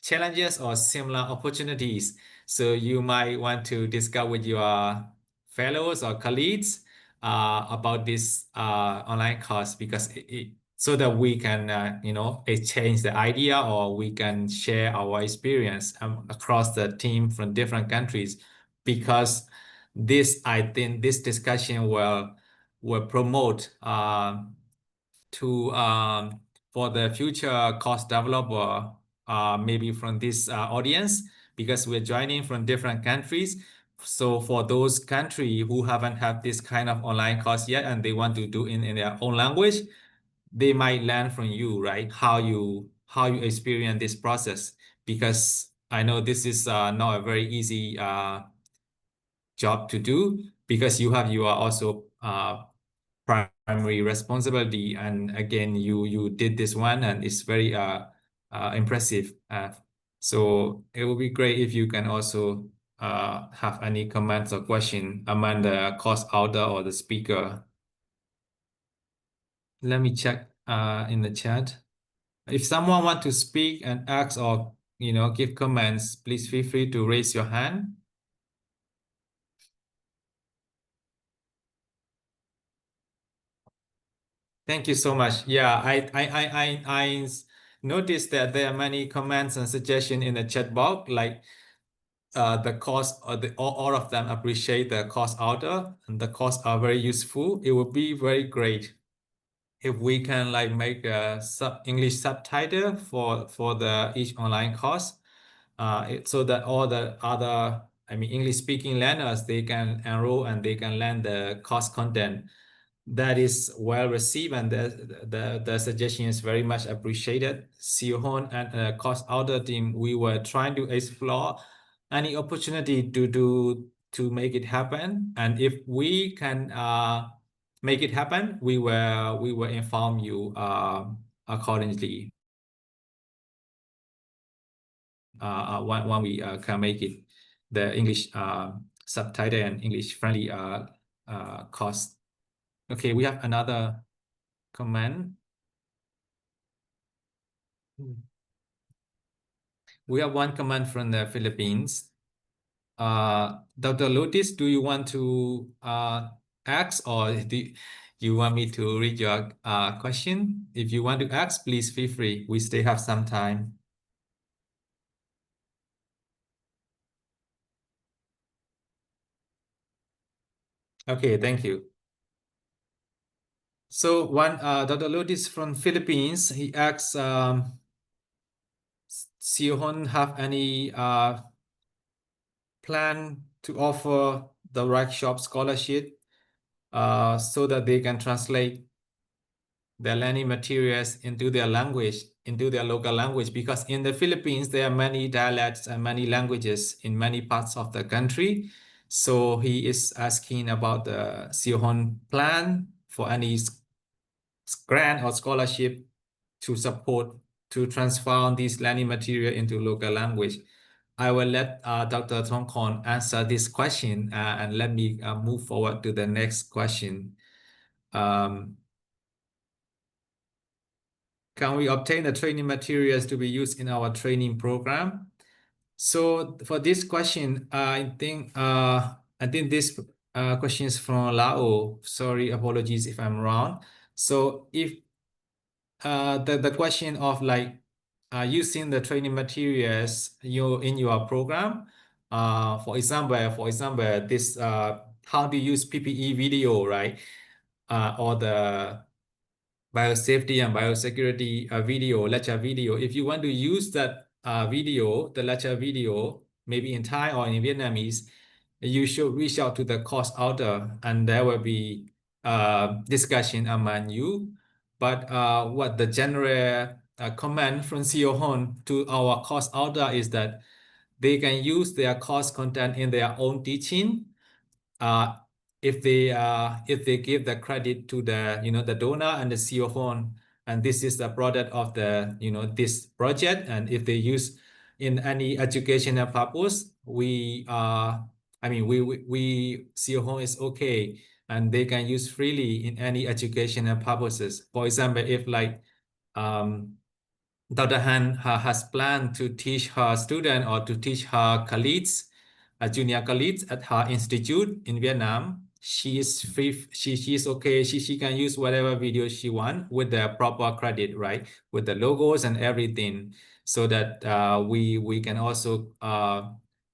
challenges or similar opportunities. So you might want to discuss with your fellows or colleagues about this online course, because so that we can exchange the idea, or we can share our experience across the team from different countries. Because I think this discussion will promote to for the future course developer, maybe from this audience, because we're joining from different countries. So for those countries who haven't had this kind of online course yet, and they want to do in their own language, they might learn from you, right? How you experience this process, because I know this is not a very easy job to do, because you are also primary responsibility, and again you did this one, and it's very impressive. So it would be great if you can also have any comments or question among the course author or the speaker. Let me check in the chat. If someone want to speak and ask or give comments, please feel free to raise your hand. Thank you so much. Yeah, I noticed that there are many comments and suggestions in the chat box, like the course, or all of them appreciate the course author, and the course are very useful. It would be very great if we can like make a English subtitle for each online course, so that all the other, I mean, English speaking learners, they can enroll and they can learn the course content. That is well received, and the suggestion is very much appreciated. SEA-OHWA and course author team, we were trying to explore any opportunity to make it happen. And if we can make it happen, we will inform you accordingly. When we can make it the English subtitle and English friendly course. Okay, we have another comment. We have one comment from the Philippines. Dr. Lotus, do you want to ask, or do you want me to read your question? If you want to ask, please feel free. We still have some time. Okay, thank you. So one Dr. Lotus from Philippines, he asks, SEAOHUN have any plan to offer the workshop scholarship so that they can translate their learning materials into their language, into their local language, because in the Philippines, there are many dialects and many languages in many parts of the country. So he is asking about the SEAOHUN plan for any grant or scholarship to support, to transform this learning material into local language. I will let Dr. Thongkorn answer this question and let me move forward to the next question. Can we obtain the training materials to be used in our training program? So for this question, I think this question is from Lao. Sorry, apologies if I'm wrong. So if the question of like using the training materials in your program, for example, this how to use PPE video, right? Or the Biosafety and Biosecurity video, lecture video. If you want to use that video, the lecture video, maybe in Thai or in Vietnamese, you should reach out to the course author, and there will be discussion among you. But what the general comment from SEAOHUN to our course author is that they can use their course content in their own teaching. If they give the credit to the the donor and the SEAOHUN, and this is the product of the this project, and if they use in any educational purpose, we SEAOHUN is okay, and they can use freely in any educational purposes. For example, if like Dr. Han has planned to teach her student or to teach her colleagues, junior colleagues at her institute in Vietnam, she is free. She's okay. She can use whatever video she wants with the proper credit, right? With the logos and everything, so that we can also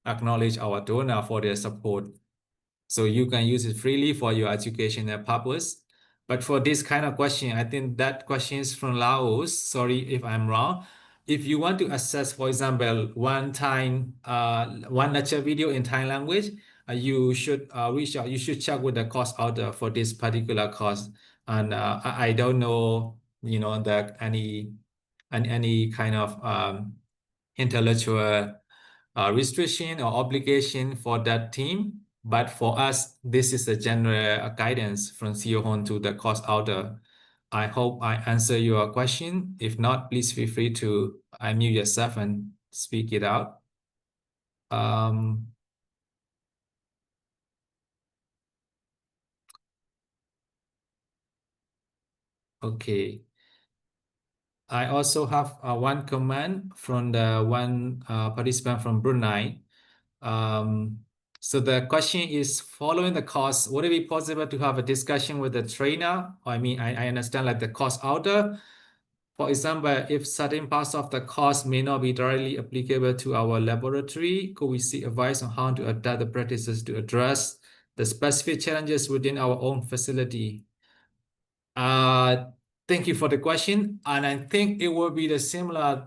acknowledge our donor for their support. So you can use it freely for your educational purpose. But for this kind of question, I think that question is from Laos. Sorry if I'm wrong. If you want to access, for example, one lecture video in Thai language, you should reach out. You should check with the course author for this particular course. And I don't know, that any kind of intellectual restriction or obligation for that team. But for us, this is a general guidance from SEAOHUN to the course author. I hope I answer your question. If not, please feel free to unmute yourself and speak it out. Okay. I also have one comment from the one participant from Brunei. So the question is, following the course, would it be possible to have a discussion with the trainer? I mean, I understand like the course author. For example, if certain parts of the course may not be directly applicable to our laboratory, could we seek advice on how to adapt the practices to address the specific challenges within our own facility? Thank you for the question. And I think it will be the similar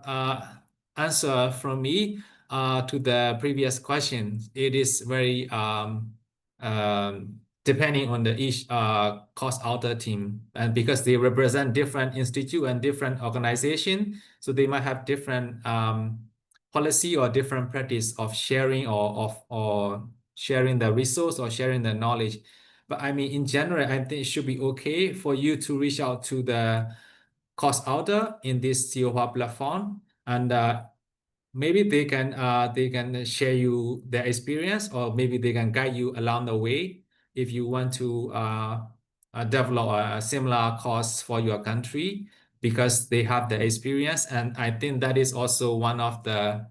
answer from me to the previous question. It is very depending on the each course author team, and because they represent different institute and different organization, so they might have different policy or different practice of sharing or sharing the resource or sharing the knowledge. But I mean, in general, I think it should be okay for you to reach out to the course author in this SEA-OHWA platform, and maybe they can share you their experience, or maybe they can guide you along the way if you want to develop a similar course for your country, because they have the experience. And I think that is also one of the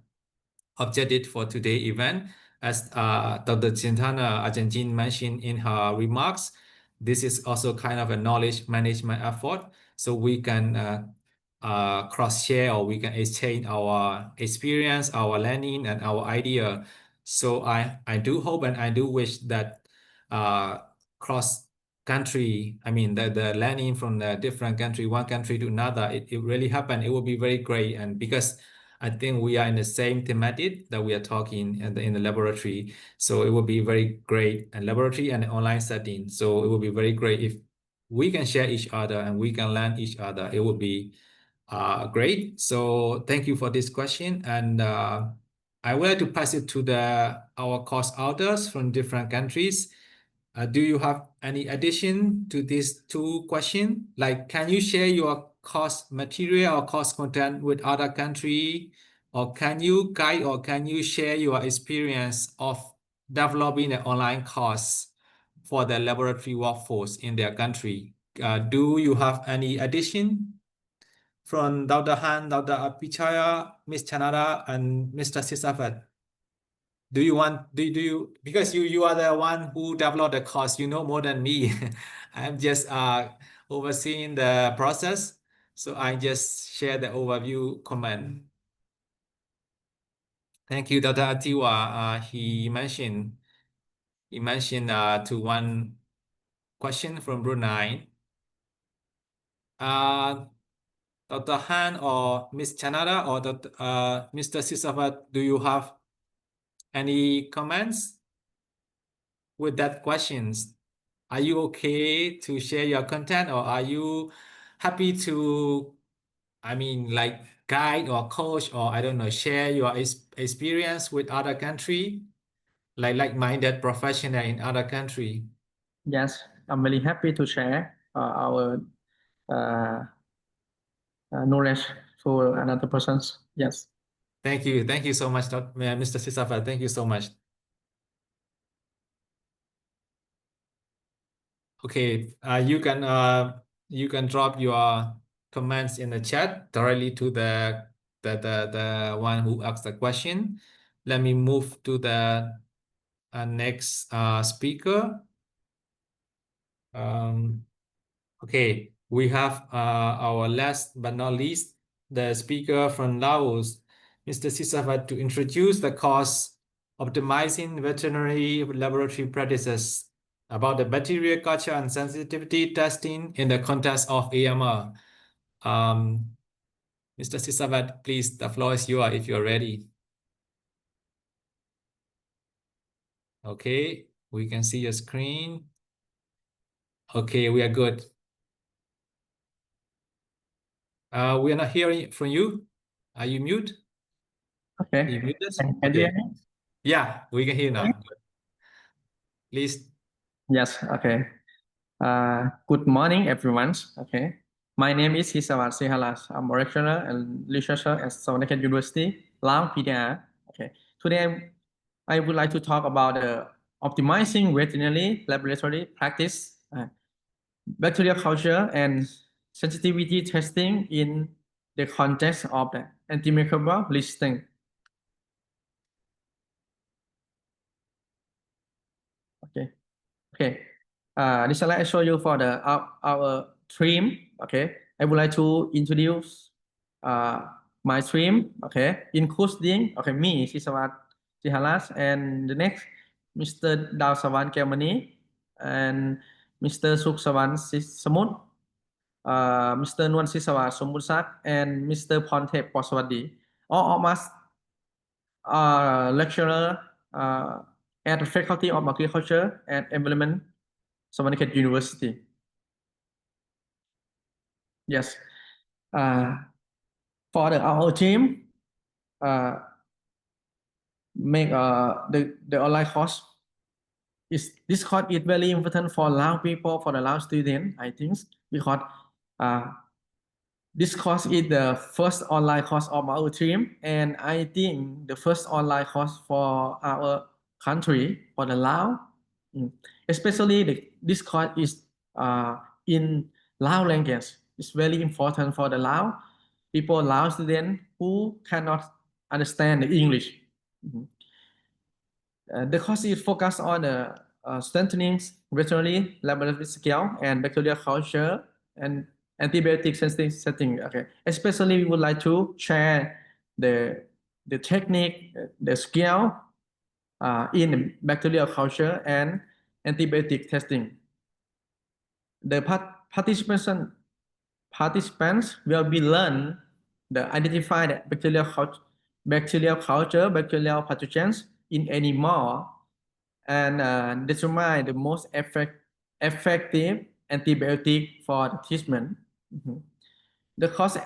objective for today's event. As Dr. Chintana Argentine mentioned in her remarks, this is also kind of a knowledge management effort. So we can cross-share, or we can exchange our experience, our learning, and our idea. So I do hope and I do wish that cross-country, I mean the learning from the different country, one country to another, it really happened. It will be very great. And because I think we are in the same thematic that we are talking in the laboratory. So it will be very great in laboratory and online setting. So it will be very great if we can share each other and we can learn each other. It will be great. So thank you for this question. And I would like to pass it to our course authors from different countries. Do you have any addition to these two questions? Like, can you share your course material or course content with other country? Or can you guide or can you share your experience of developing an online course for the laboratory workforce in their country? Do you have any addition from Dr. Han, Dr. Apichaya, Ms. Chanada, and Mr. Sisafat? Do you because you are the one who developed the course, you know more than me. I'm just overseeing the process, so I just share the overview comment. Thank you, Dr. Atiwa. He mentioned to one question from Brunei. Dr. Han or Ms. Chanada or Mr. Sisafat, do you have any comments with that questions? Are you okay to share your content, or are you happy to, I mean, like guide or coach, or I don't know, share your experience with other country, like-minded professional in other country? Yes, I'm very happy to share our knowledge to another persons. Yes. Thank you. Thank you so much, Mr. Sisafat. Thank you so much. Okay, you can drop your comments in the chat directly to the one who asked the question. Let me move to the next speaker. Okay, we have our last but not least, the speaker from Laos, Mr. Sisafat, to introduce the course Optimizing Veterinary Laboratory Practices about the bacterial culture and sensitivity testing in the context of AMR. Mr. Sisafat, please, the floor is yours if you're ready. Okay, we can see your screen. Okay, we are good. We are not hearing from you. Are you mute? Okay. You muted? Can you Okay. hear me? Yeah, we can hear now. Good. Please. Yes. Okay. Good morning, everyone. Okay. My name is Hisawat Sihalas. I'm a lecturer and researcher at Savannaket University, Laos, PDR. Okay. Today, I would like to talk about optimizing veterinary laboratory practice, bacterial culture, and sensitivity testing in the context of the antimicrobial listing. Okay. This slide I show you for our stream. Okay. I would like to introduce my stream. Okay. Including me, Sisawat Sihalas, and the next Mr. Dao Sawan Kelmani and Mr. Suk Sawan Samut, Mr. Nuan Sisawat Sombusak, and Mr. Pontep Poswadi. All of us are lecturer at the Faculty of Agriculture and Environment, Savannaket University. Yes. For our team, make the online course. This course is very important for Lao people, for the Lao student, I think, because this course is the first online course of our team, and I think the first online course for our country, for the Lao. Especially this course is in Lao language. It's very important for the Lao people, Lao students who cannot understand the English. The course is focused on strengthening veterinary laboratory skill and bacterial culture and antibiotic sensitive setting. Okay, especially we would like to share the technique, the skill in bacterial culture and antibiotic testing. The participants will be learn the identify the bacterial culture, bacterial pathogens in animal, and determine the most effective antibiotic for the treatment. The course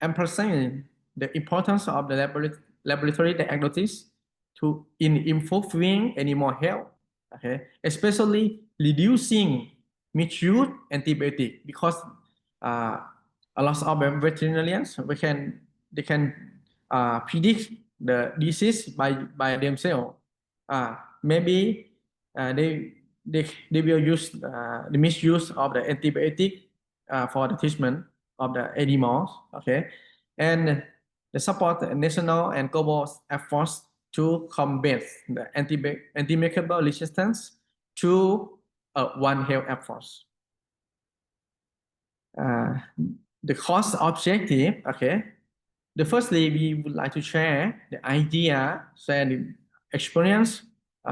emphasizes the importance of the laboratory diagnostics in improving animal health, okay, especially reducing misuse antibiotic, because a lot of veterinarians they can predict the disease by themselves. Maybe they will use the misuse of the antibiotic for the treatment of the animals, okay, and the support national and global efforts to combat the antimicrobial resistance to One Health efforts. The course objective, okay. Firstly, we would like to share the idea, share the experience,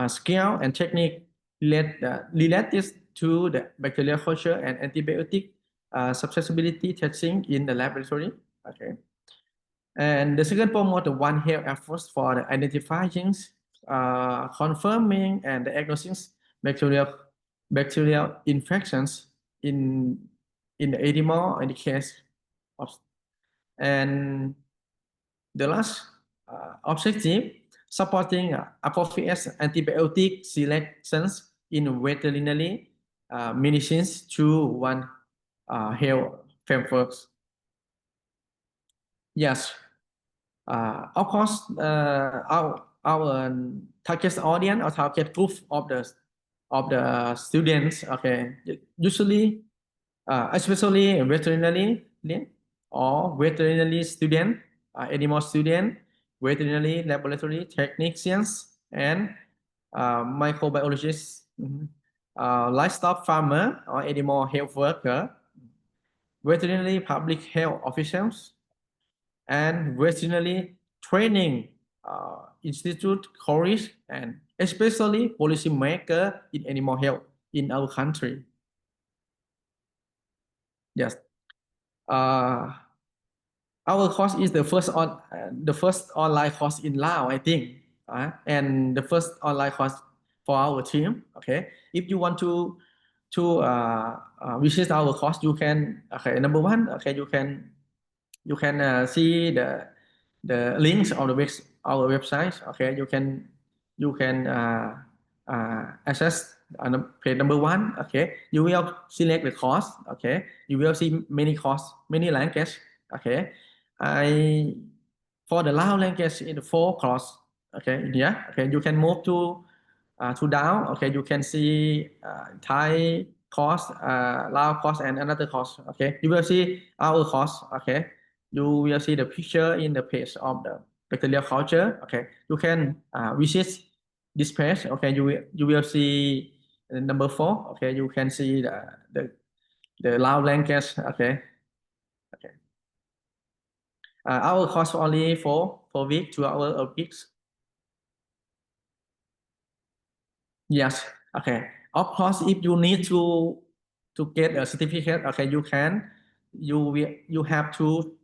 skill, and technique related to the bacterial culture and antibiotic susceptibility testing in the laboratory. Okay. And the second, promote the One Health efforts for the identifying, confirming, and diagnosing bacterial infections in the animal in the case of. And the last objective, supporting appropriate antibiotic selections in veterinary medicines through One Health frameworks. Yes, of course, our target audience or target group of the students, okay, usually, especially veterinary or veterinary student, animal student, veterinary laboratory technicians, and microbiologists, livestock farmer or animal health worker, veterinary public health officials, and veterinary training institute colleagues, and especially policymaker in animal health in our country. Yes. Our course is the first online course in Lao, I think, and the first online course for our team. Okay, if you want to visit our course, you can. Okay, number one, okay, you can see the links of our website. Okay, you can access page number one. Okay, you will select the course. Okay, you will see many languages. Okay, for the Lao language in the 4 course. Okay, yeah. Okay, you can move to down. Okay, you can see Thai course, Lao course, and another course. Okay, you will see our course. Okay, you will see the picture in the page of the bacterial culture. Okay, you can visit this page. Okay, you will see number 4. Okay, you can see the Lao language. Okay. Our course only for week, 2 hours a week. Yes. Okay. Of course, if you need to get a certificate, okay, you have to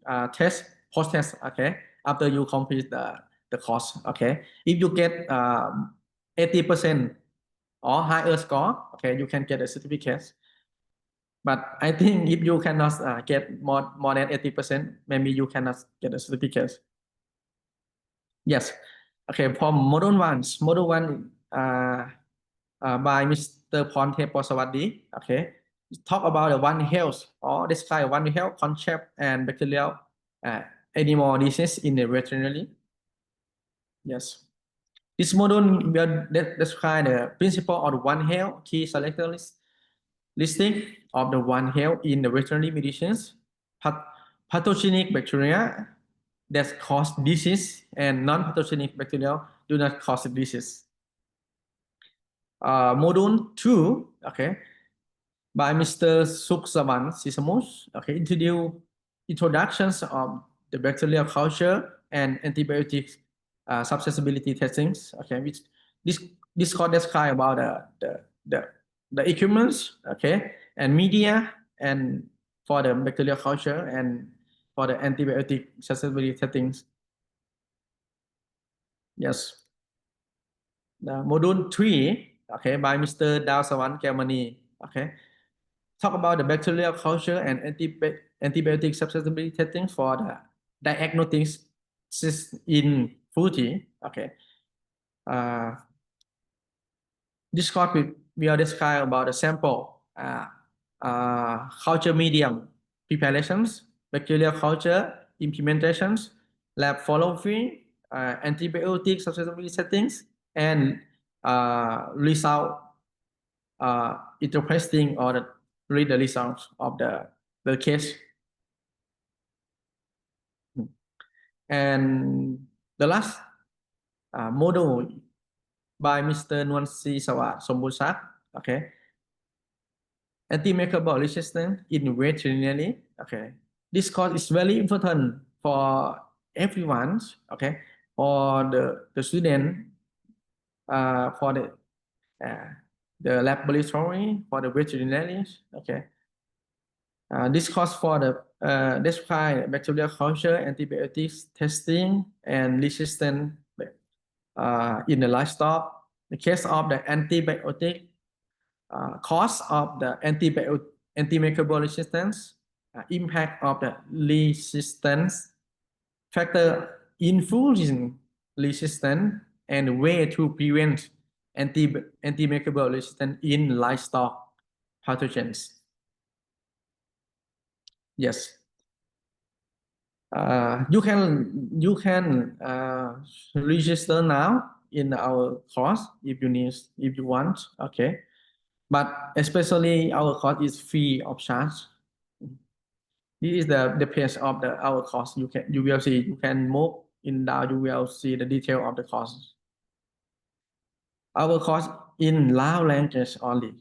post test. Okay, after you complete the course. Okay, if you get 80% or higher score, okay, you can get a certificate. But I think if you cannot get more than 80%, maybe you cannot get a certificate. Yes. Okay, from module one by Mr. Ponte Posawadi. Okay, talk about the One Health or describe One Health concept and bacterial animal disease in the veterinary. Yes. This module will describe the principle of the One Health key selector listing of the One Health in the veterinary medicines, pathogenic bacteria that cause disease and non-pathogenic bacteria do not cause disease. Module 2, okay, by Mr. Suksavan Sisamus, okay, introductions of the bacterial culture and antibiotic susceptibility testings, okay, which this course describe about the equipments, okay, and media and for the bacterial culture and for the antibiotic susceptibility settings. Yes. The module 3, okay, by Mr. Daosawan Kelmani, okay, talk about the bacterial culture and antibiotic susceptibility testing for the diagnostics in fruity. Okay. This course will describe about the sample culture medium preparations, bacterial culture implementations, lab follow-up, antibiotic susceptibility settings, and result interpreting or read the results of the case. And the last module by Mr. Nwansi Sawa Sombusak, okay, antimicrobial resistance in veterinary. Okay, this course is very important for everyone. Okay, for the student, for the laboratory, for the veterinary. Okay, this course for the describe bacterial culture, antibiotics testing, and resistance in the livestock. The case of the antibiotic cause of the antimicrobial resistance, impact of the resistance factor influencing resistance, and way to prevent antimicrobial resistance in livestock pathogens. Yes. You can register now in our course if you want. Okay. But especially our course is free of charge. This is the page of our course. You will see, you can move in down, you will see the detail of the course. Our course in Lao language only.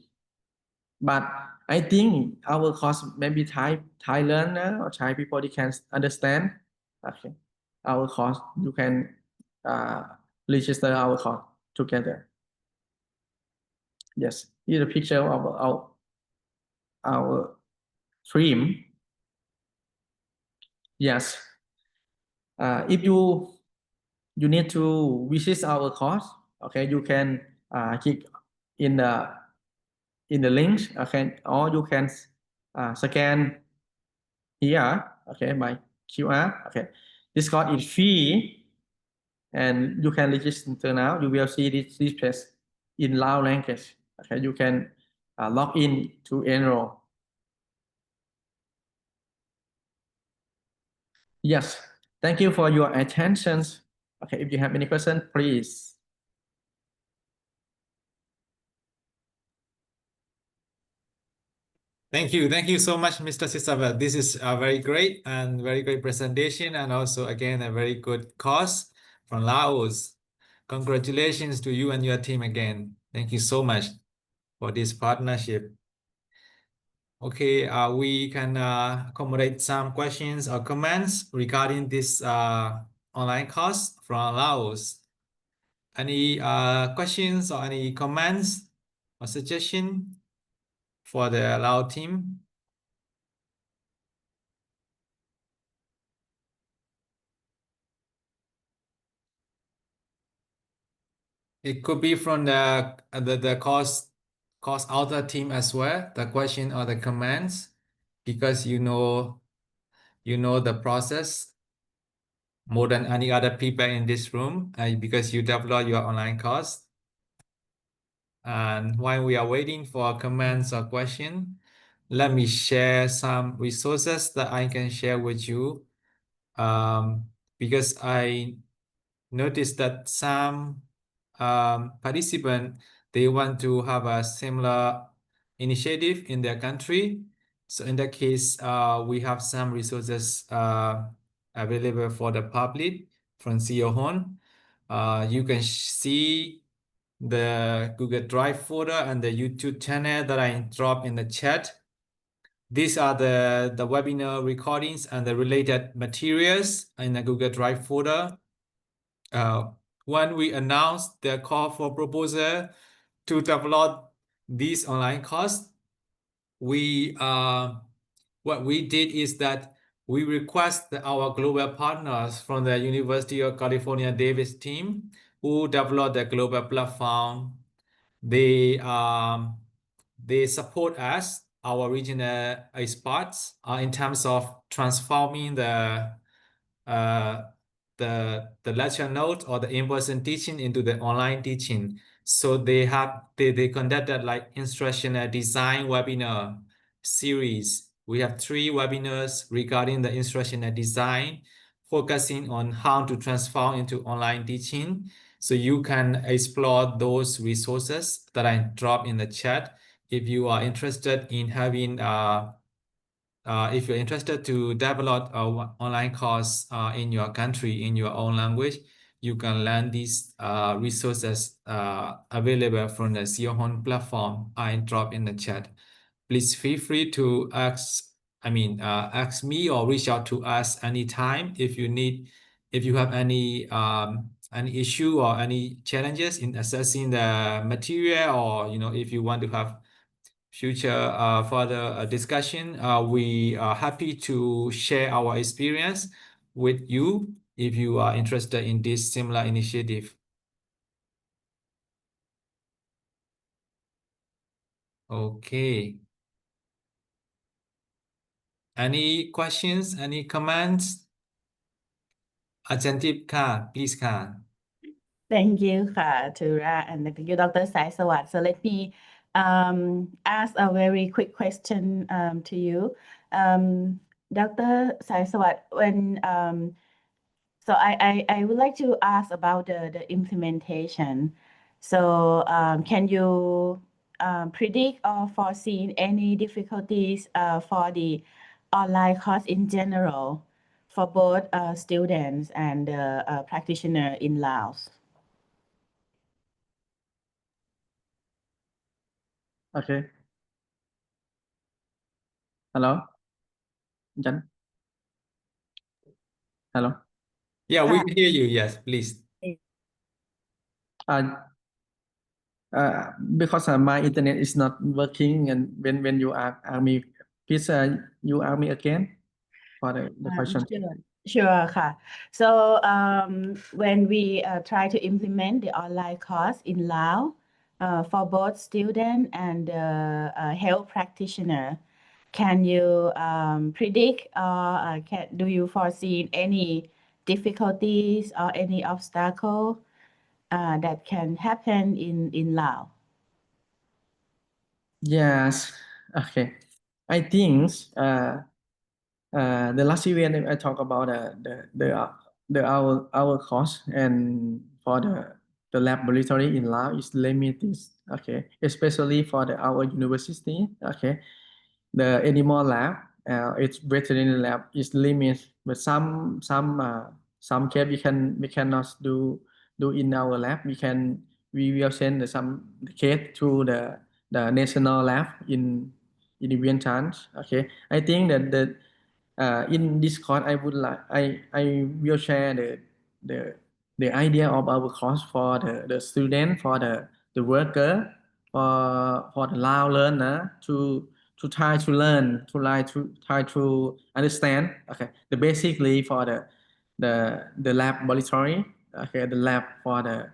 But I think our course maybe Thai learner or Thai people they can understand. Okay. Our course, you can register our course together. Yes, here's a picture of our stream. Yes. If you need to visit our course, okay, you can click in the links, okay, or you can scan here, okay, by QR. Okay, this course is free, and you can register now. You will see this page in Lao language. Okay, you can log in to enroll. Yes, thank you for your attention. Okay, if you have any questions, please. Thank you so much, Mr. Sisavat. This is a very great presentation, and also again a very good course from Laos. Congratulations to you and your team again. Thank you so much for this partnership. Okay, we can accommodate some questions or comments regarding this online course from Laos. Any questions or any comments or suggestion for the Lao team? It could be from the course author team as well, the question or the comments, because you know the process. more than any other people in this room because you develop your online course. And while we are waiting for comments or question, let me share some resources that I can share with you. Because I noticed that some participants, they want to have a similar initiative in their country. So in that case, we have some resources available for the public from SEA-OHWA. You can see the Google Drive folder and the YouTube channel that I dropped in the chat. These are the webinar recordings and the related materials in the Google Drive folder. When we announced the call for proposal to develop this online course, what we did is that we request our global partners from the University of California, Davis team, who developed the global platform. They support us, our regional experts, in terms of transforming the lecture note or the in-person teaching into the online teaching. So they conducted like instructional design webinar series. We have 3 webinars regarding the instructional design, focusing on how to transform into online teaching. So you can explore those resources that I dropped in the chat. If you are interested in having if you're interested to develop an online course in your country, in your own language, you can learn these resources available from the SEA-OHWA platform I dropped in the chat. Please feel free to ask me or reach out to us anytime if you have any issue or any challenges in accessing the material, or if you want to have future further discussion. We are happy to share our experience with you if you are interested in this similar initiative. Okay. Any questions? Any comments? Attentive ka, please ka. Thank you, Tura, and thank you, Dr. Saisawat. So let me ask a very quick question to you. Dr. Saisawat, so I would like to ask about the implementation. So can you predict or foresee any difficulties for the online course in general for both students and practitioner in Laos? Okay. Hello. Jan. Hello. Yeah, we can hear you. Yes, please. Because my internet is not working, and when you ask me, please you ask me again for the question. Sure,ค่ะ. So when we try to implement the online course in Laos for both student and health practitioner, can you predict or do you foresee any difficulties or any obstacle that can happen in Laos? Yes. Okay. I think the last event I talked about our cost, and for the laboratory in Laos is limited. Okay, especially for our university. Okay, the animal lab, its veterinary lab is limited, but some case we cannot do in our lab. We will send some case to the national lab in Vientiane. Okay, I think that in this course I will share the idea of our course for the student, for the worker, for the Lao learner to try to learn, try to understand. Okay, the basically for the laboratory. Okay, the lab for the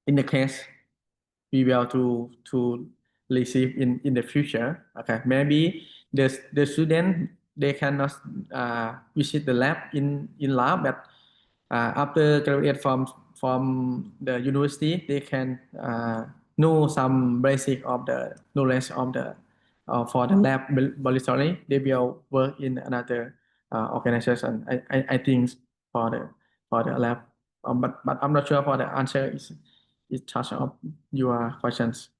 in the case we will to receive in the future. Okay, maybe the student they cannot visit the lab in lab, but after graduate from the university, they can know some basic of the knowledge of the for the lab laboratory. They will work in another organization. I think for the lab, but I'm not sure for the answer is touch of your questions.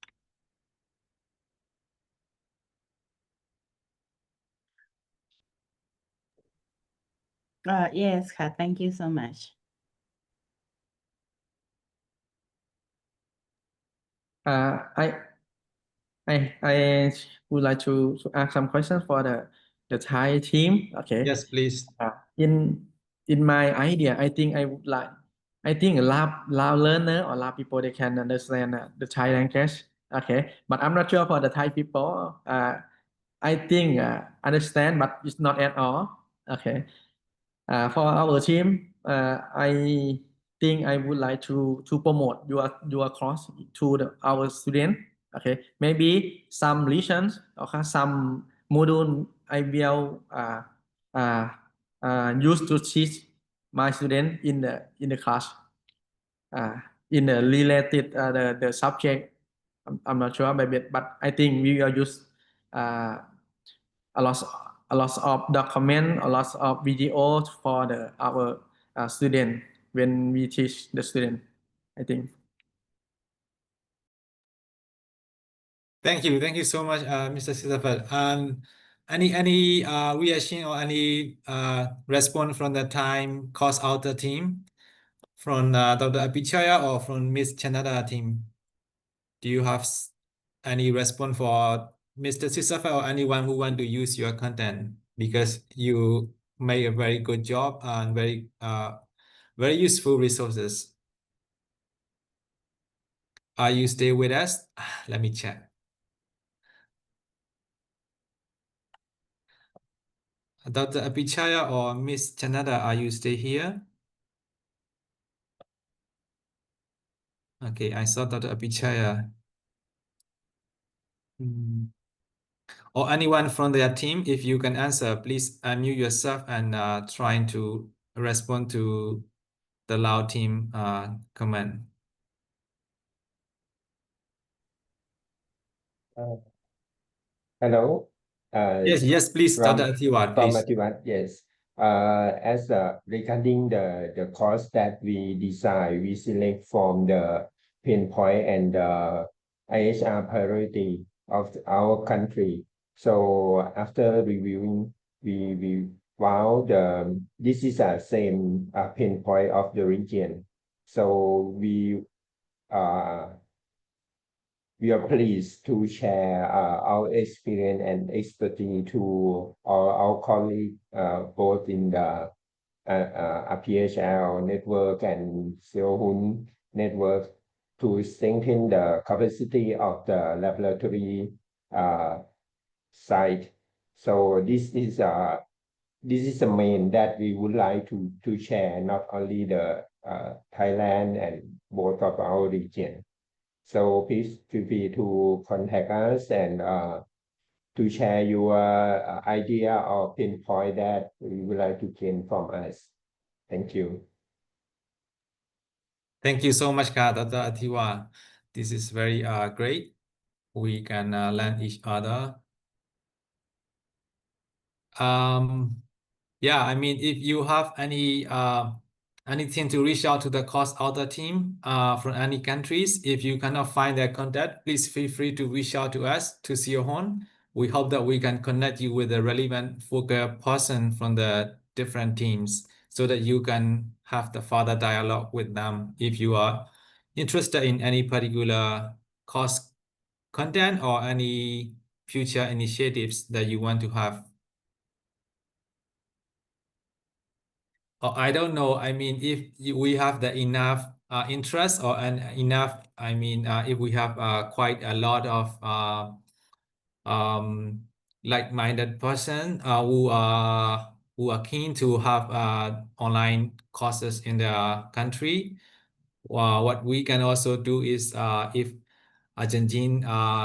Yes,ค่ะ. Thank you so much. I would like to ask some questions for the Thai team. Okay. Yes, please. In my idea, I think a lab learner or lab people, they can understand the Thai language. Okay, but I'm not sure for the Thai people. I think understand, but it's not at all. Okay. For our team, I think I would like to promote your course to our student. Okay, maybe some lessons or some module I will use to teach my student in the class in the related the subject. I'm not sure, but I think we will use a lot of document, a lot of videos for our student when we teach the student, I think. Thank you so much, Mr. Sitaphat. Any reaction or any response from the time course outer team from Dr. Apichaya or from Miss Chanada team? Do you have any response for Mr. Sitaphat or anyone who want to use your content, because you made a very good job and very useful resources? Are you still with us? Let me check. Dr. Apichaya or Miss Chanada, are you still here? Okay, I saw Dr. Apichaya. Or anyone from their team, if you can answer, please unmute yourself and trying to respond to the loud team comment. Hello. Yes, please, Dr. Atiwat, From please. Atiwat, yes. As regarding the course that we design, we select from the pinpoint and the IHR priority of our country. So after reviewing, we found this is a same pinpoint of the region. So we are pleased to share our experience and expertise to our colleagues, both in the RPHL Network and SEA-OHWA Network, to strengthen the capacity of the laboratory site. So this is the main that we would like to share, not only the Thailand and both of our region. So please feel free to contact us and to share your idea or pinpoint that you would like to gain from us. Thank you. Thank you so much, Dr. Atiwa. This is very great. We can learn each other. Yeah, I mean, if you have anything to reach out to the course outer team from any countries, if you cannot find their contact, please feel free to reach out to us, to SEA-OHWA. We hope that we can connect you with a relevant focal person from the different teams so that you can have the further dialogue with them if you are interested in any particular course content or any future initiatives that you want to have. I don't know. I mean, if we have the enough interest or enough, I mean, if we have quite a lot of like-minded person who are keen to have online courses in their country, what we can also do is if Ajahn Jin,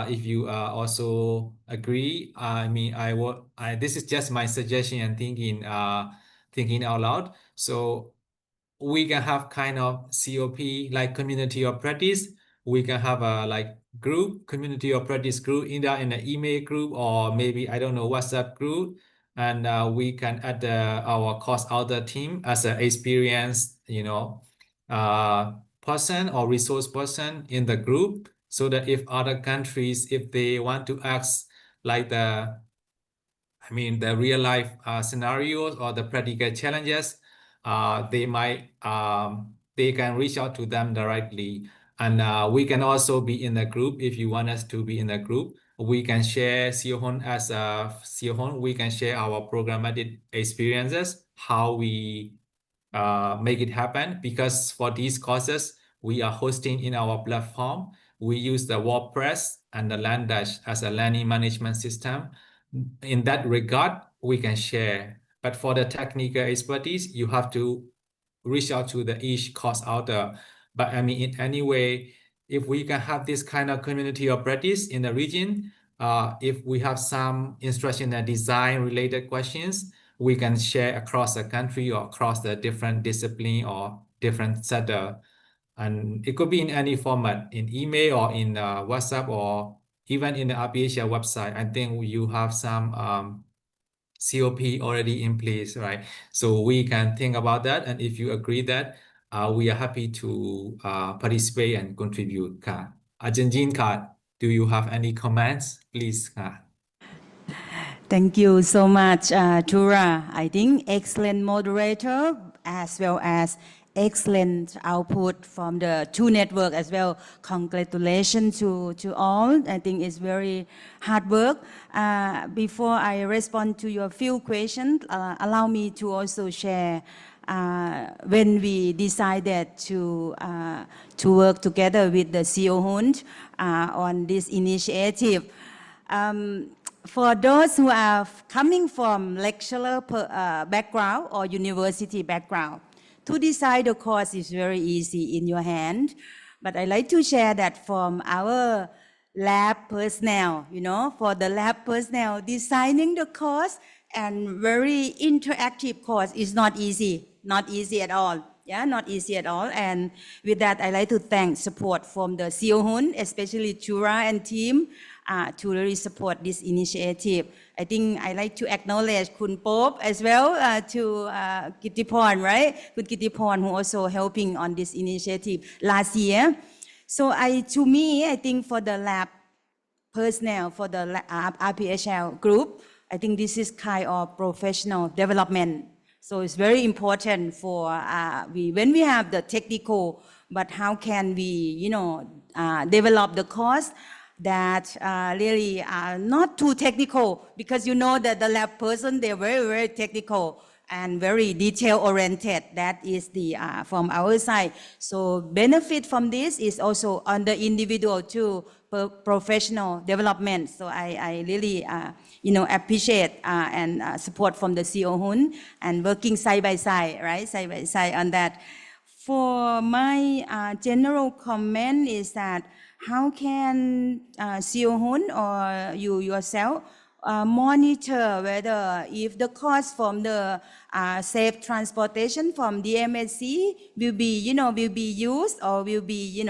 if you also agree, I mean, this is just my suggestion and thinking out loud. So we can have kind of COP, like community of practice. We can have a like group, community of practice group, either in an email group or maybe, I don't know, WhatsApp group. And we can add our course outer team as an experienced, person or resource person in the group, so that if other countries, if they want to ask like the real life scenarios or the practical challenges, they can reach out to them directly. And we can also be in a group. If you want us to be in a group, we can share SEAOHUN as a SEAOHUN. We can share our programmatic experiences, how we make it happen. Because for these courses, we are hosting in our platform. We use the WordPress and the LandDash as a learning management system. In that regard, we can share. But for the technical expertise, you have to reach out to each course outer. But in any way, if we can have this kind of community of practice in the region, if we have some instructional design related questions, we can share across the country or across the different discipline or different sector. And it could be in any format, in email or in WhatsApp or even in the RPHL website. I think you have some COP already in place, right? So we can think about that. And if you agree that, we are happy to participate and contribute. Ajahn Jin, do you have any comments? Please. Thank you so much, Tura. I think excellent moderator as well as excellent output from the two network as well. Congratulations to all. I think it's very hard work. Before I respond to your few questions, allow me to also share when we decided to work together with the SEAOHUN on this initiative. For those who are coming from lecturer background or university background, to decide the course is very easy in your hand. But I like to share that from our lab personnel, for the lab personnel, designing the course and very interactive course is not easy at all. Yeah, not easy at all. And with that, I like to thank support from the SEAOHUN, especially Tura and team, to really support this initiative. I think I like to acknowledge Kun Pop as well, to Kittiporn, right? Kun Kittiporn, who also helping on this initiative last year. So to me, I think for the lab personnel, for the RPHL group, I think this is kind of professional development. So it's very important for when we have the technical, but how can we, develop the course that really are not too technical, because that the lab person, they're very, very technical and very detail oriented. That is the from our side. So benefit from this is also on the individual too, professional development. So I really appreciate and support from the SEAOHUN and working side by side, right? Side by side on that. For my general comment is that how can SEAOHUN or you yourself monitor whether if the cost from the safe transportation from the MSC will be, will be used or will be,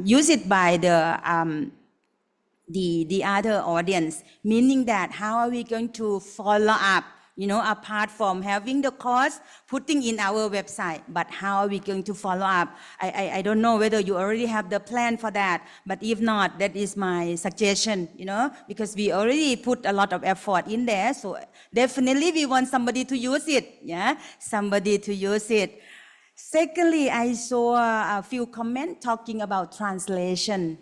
used by the other audience, meaning that how are we going to follow up, apart from having the course, putting in our website, but how are we going to follow up? I don't know whether you already have the plan for that, but if not, that is my suggestion, because we already put a lot of effort in there. So definitely we want somebody to use it, somebody to use it. Secondly, I saw a few comments talking about translation.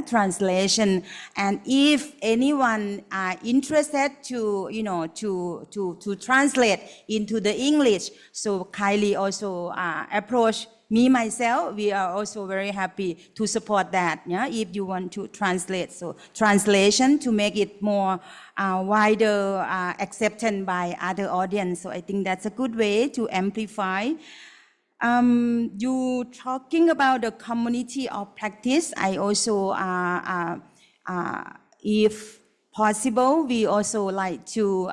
Translation, and if anyone are interested to to translate into the English, so kindly also approach me myself. We are also very happy to support that. If you want to translate, so translation to make it more wider accepted by other audience. So I think that's a good way to amplify. You talking about the community of practice. I also, if possible, we also like to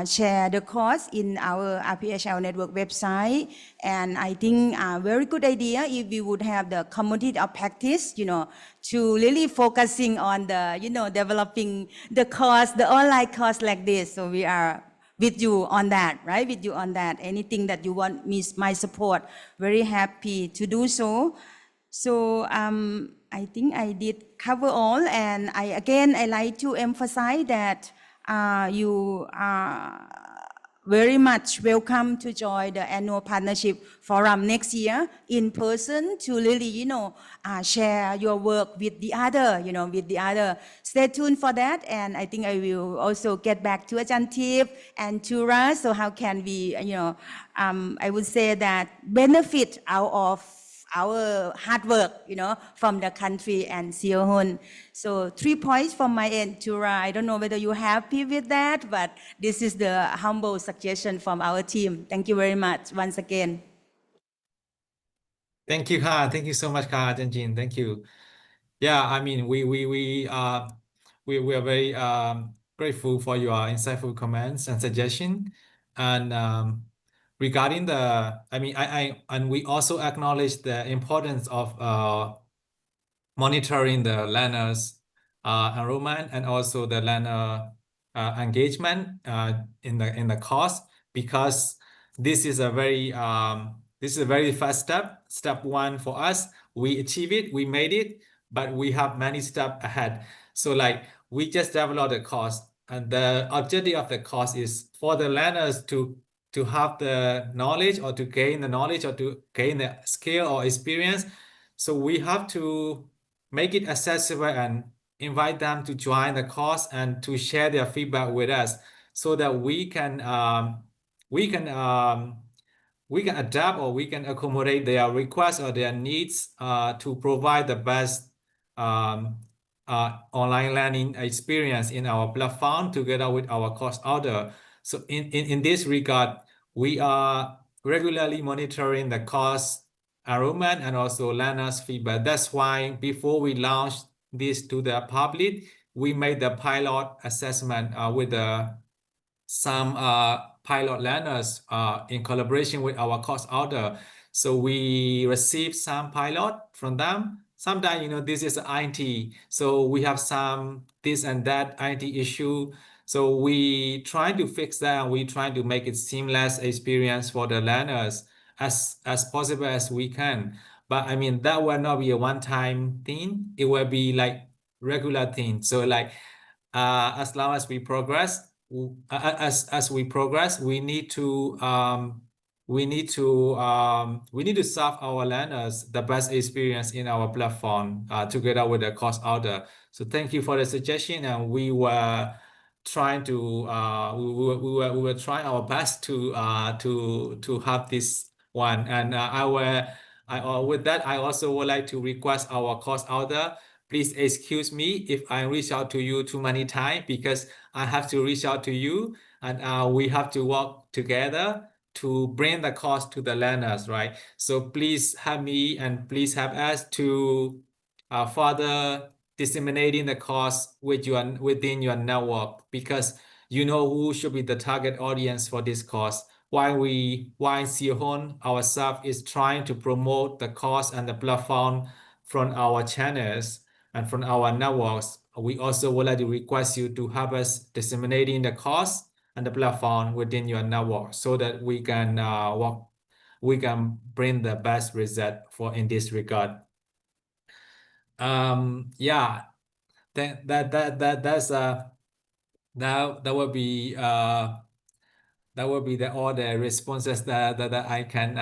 share the course in our RPHL Network website. And I think a very good idea if we would have the community of practice, to really focusing on the, developing the course, the online course like this. So we are with you on that, right? With you on that. Anything that you want my support, very happy to do so. So I think I did cover all, and I like to emphasize that you are very much welcome to join the annual partnership forum next year in person to really, share your work with the other, Stay tuned for that. And I think I will also get back to Ajahn Tip and Tura. So how can we, I would say that benefit out of our hard work, from the country and SEA-OHWA. So 3 points from my end, Tura. I don't know whether you're happy with that, but this is the humble suggestion from our team. Thank you very much once again. Thank you, Ha. Thank you so much, Ha, Janjin. Thank you. Yeah, I mean, we are very grateful for your insightful comments and suggestion. And regarding and we also acknowledge the importance of monitoring the learners' enrollment and also the learner engagement in the course, because this is a very first step. Step one for us, we achieve it, we made it, but we have many steps ahead. So like we just developed the course, and the objective of the course is for the learners to have the knowledge, or to gain the knowledge, or to gain the skill or experience. So we have to make it accessible and invite them to join the course and to share their feedback with us, so that we can adapt, or we can accommodate their requests or their needs to provide the best online learning experience in our platform together with our course order. So in this regard, we are regularly monitoring the course enrollment and also learners' feedback. That's why before we launch this to the public, we made the pilot assessment with some pilot learners in collaboration with our course order. So we received some pilot from them. Sometimes, this is IT. So we have some this and that IT issue. So we try to fix that, and we try to make it seamless experience for the learners as possible as we can. But I mean, that will not be a one-time thing. It will be like regular thing. So like as long as we progress, we need to serve our learners the best experience in our platform together with the course order. So thank you for the suggestion, and we were trying to we were trying our best to have this one. And with that, I also would like to request our course order. Please excuse me if I reach out to you too many times, because I have to reach out to you, and we have to work together to bring the course to the learners, right? So please help me, and please help us to further disseminating the course within your network, because you know who should be the target audience for this course. While SEA-OHWA ourselves is trying to promote the course and the platform from our channels and from our networks, we also would like to request you to help us disseminating the course and the platform within your network, so that we can bring the best result in this regard. Yeah, that will be all the responses that I can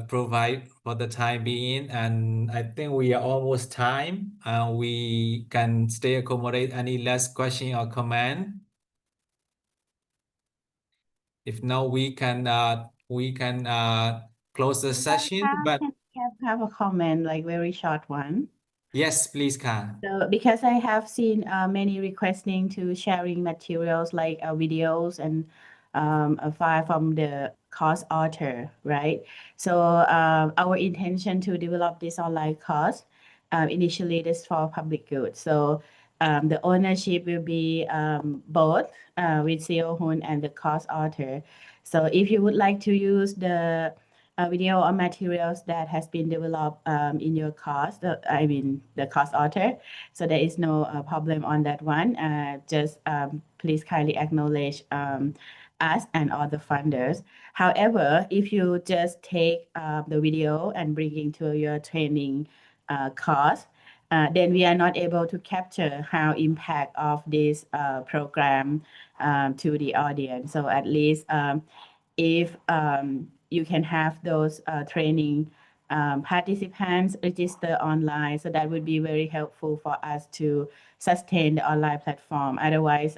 provide for the time being. And I think we are almost time. We can stay accommodate any last question or comment. If not, we can close the session. But have a comment, like very short one. Yes, please, Khan. So because I have seen many requesting to sharing materials like videos and a file from the course author, right? So our intention to develop this online course, initially this for public good. So the ownership will be both with SEA-OHWA and the course author. So if you would like to use the video or materials that has been developed in your course, I mean the course author, so there is no problem on that one. Just please kindly acknowledge us and all the funders. However, if you just take the video and bring it to your training course, then we are not able to capture how impact of this program to the audience. So at least if you can have those training participants register online, so that would be very helpful for us to sustain the online platform. Otherwise,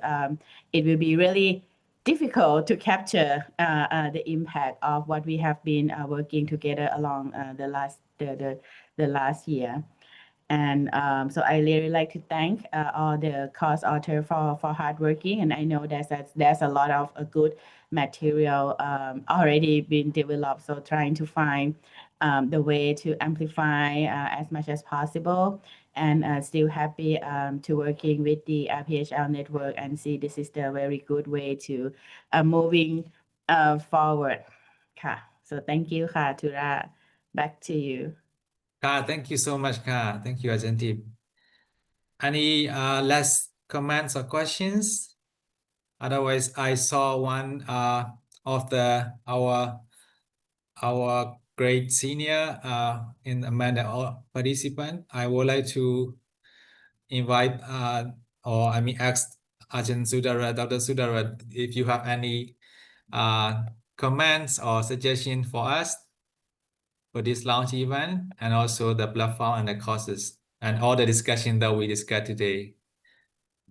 it will be really difficult to capture the impact of what we have been working together along the last year. And so I really like to thank all the course author for hard working. And I know there's a lot of good material already been developed. So trying to find the way to amplify as much as possible, and still happy to working with the RPHL network and see this is the very good way to moving forward. So thank you, Tura. Back to you. Thank you so much, Thank you, Ajahn. Any last comments or questions? Otherwise, I saw one of our great senior in Amanda participant. I would like to invite ask Ajahn Sudara, Dr. Sudara, if you have any comments or suggestions for us for this launch event, and also the platform and the courses and all the discussion that we discussed today.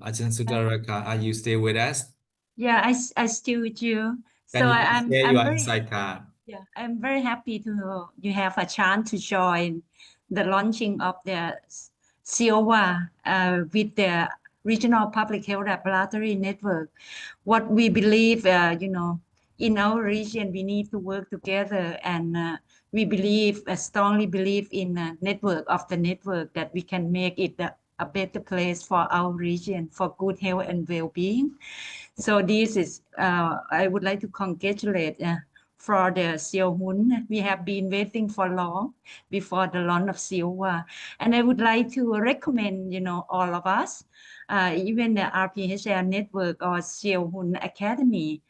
Ajahn Sudara, are you still with us? Yeah, I still with you. Can So you I'm share your very insight, yeah, I'm very happy to you have a chance to join the launching of the SEA-OHWA with the Regional Public Health Laboratory Network. What we believe, in our region, we need to work together, and we strongly believe in a network of the network, that we can make it a better place for our region for good health and well-being. So this is, I would like to congratulate for the SEA-OHWA. We have been waiting for long before the launch of SEA-OHWA. And I would like to recommend, all of us, even the RPHL Network or SEA-OHWA Academy,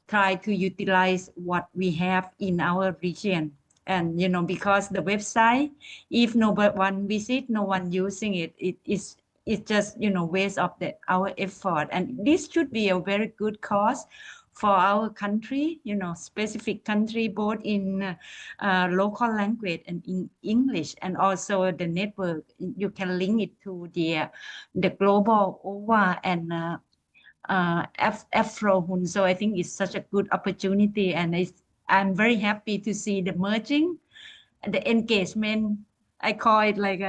try to utilize what we have in our region. And, because the website, if no one visit, no one using it, it's just, waste of our effort. And this should be a very good cause for our country, specific country, both in local language and in English, and also the network. You can link it to the global OHWA and AFRO-HUN. So I think it's such a good opportunity, and I'm very happy to see the merging, the engagement. I call it like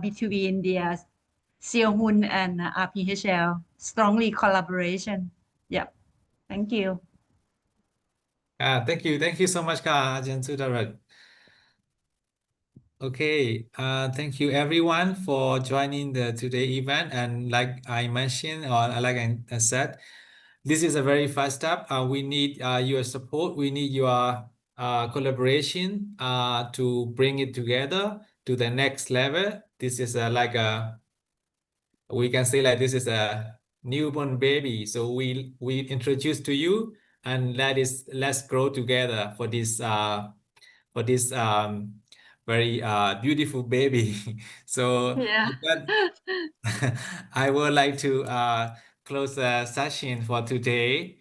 between the SEA-OHWA and RPHL, strongly collaboration. Yeah, thank you. Thank you so much, Ajahn Sudara. Okay, thank you everyone for joining the today event. And like I mentioned, or like I said, this is a very fast step. We need your support. We need your collaboration to bring it together to the next level. This is we can say like this is a newborn baby. So we introduce to you, and let's grow together for this very beautiful baby. So Yeah. I would like to close the session for today.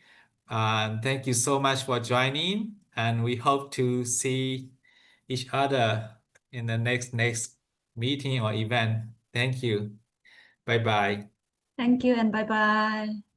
Thank you so much for joining, and we hope to see each other in the next meeting or event. Thank you. Bye-bye. Thank you and bye-bye.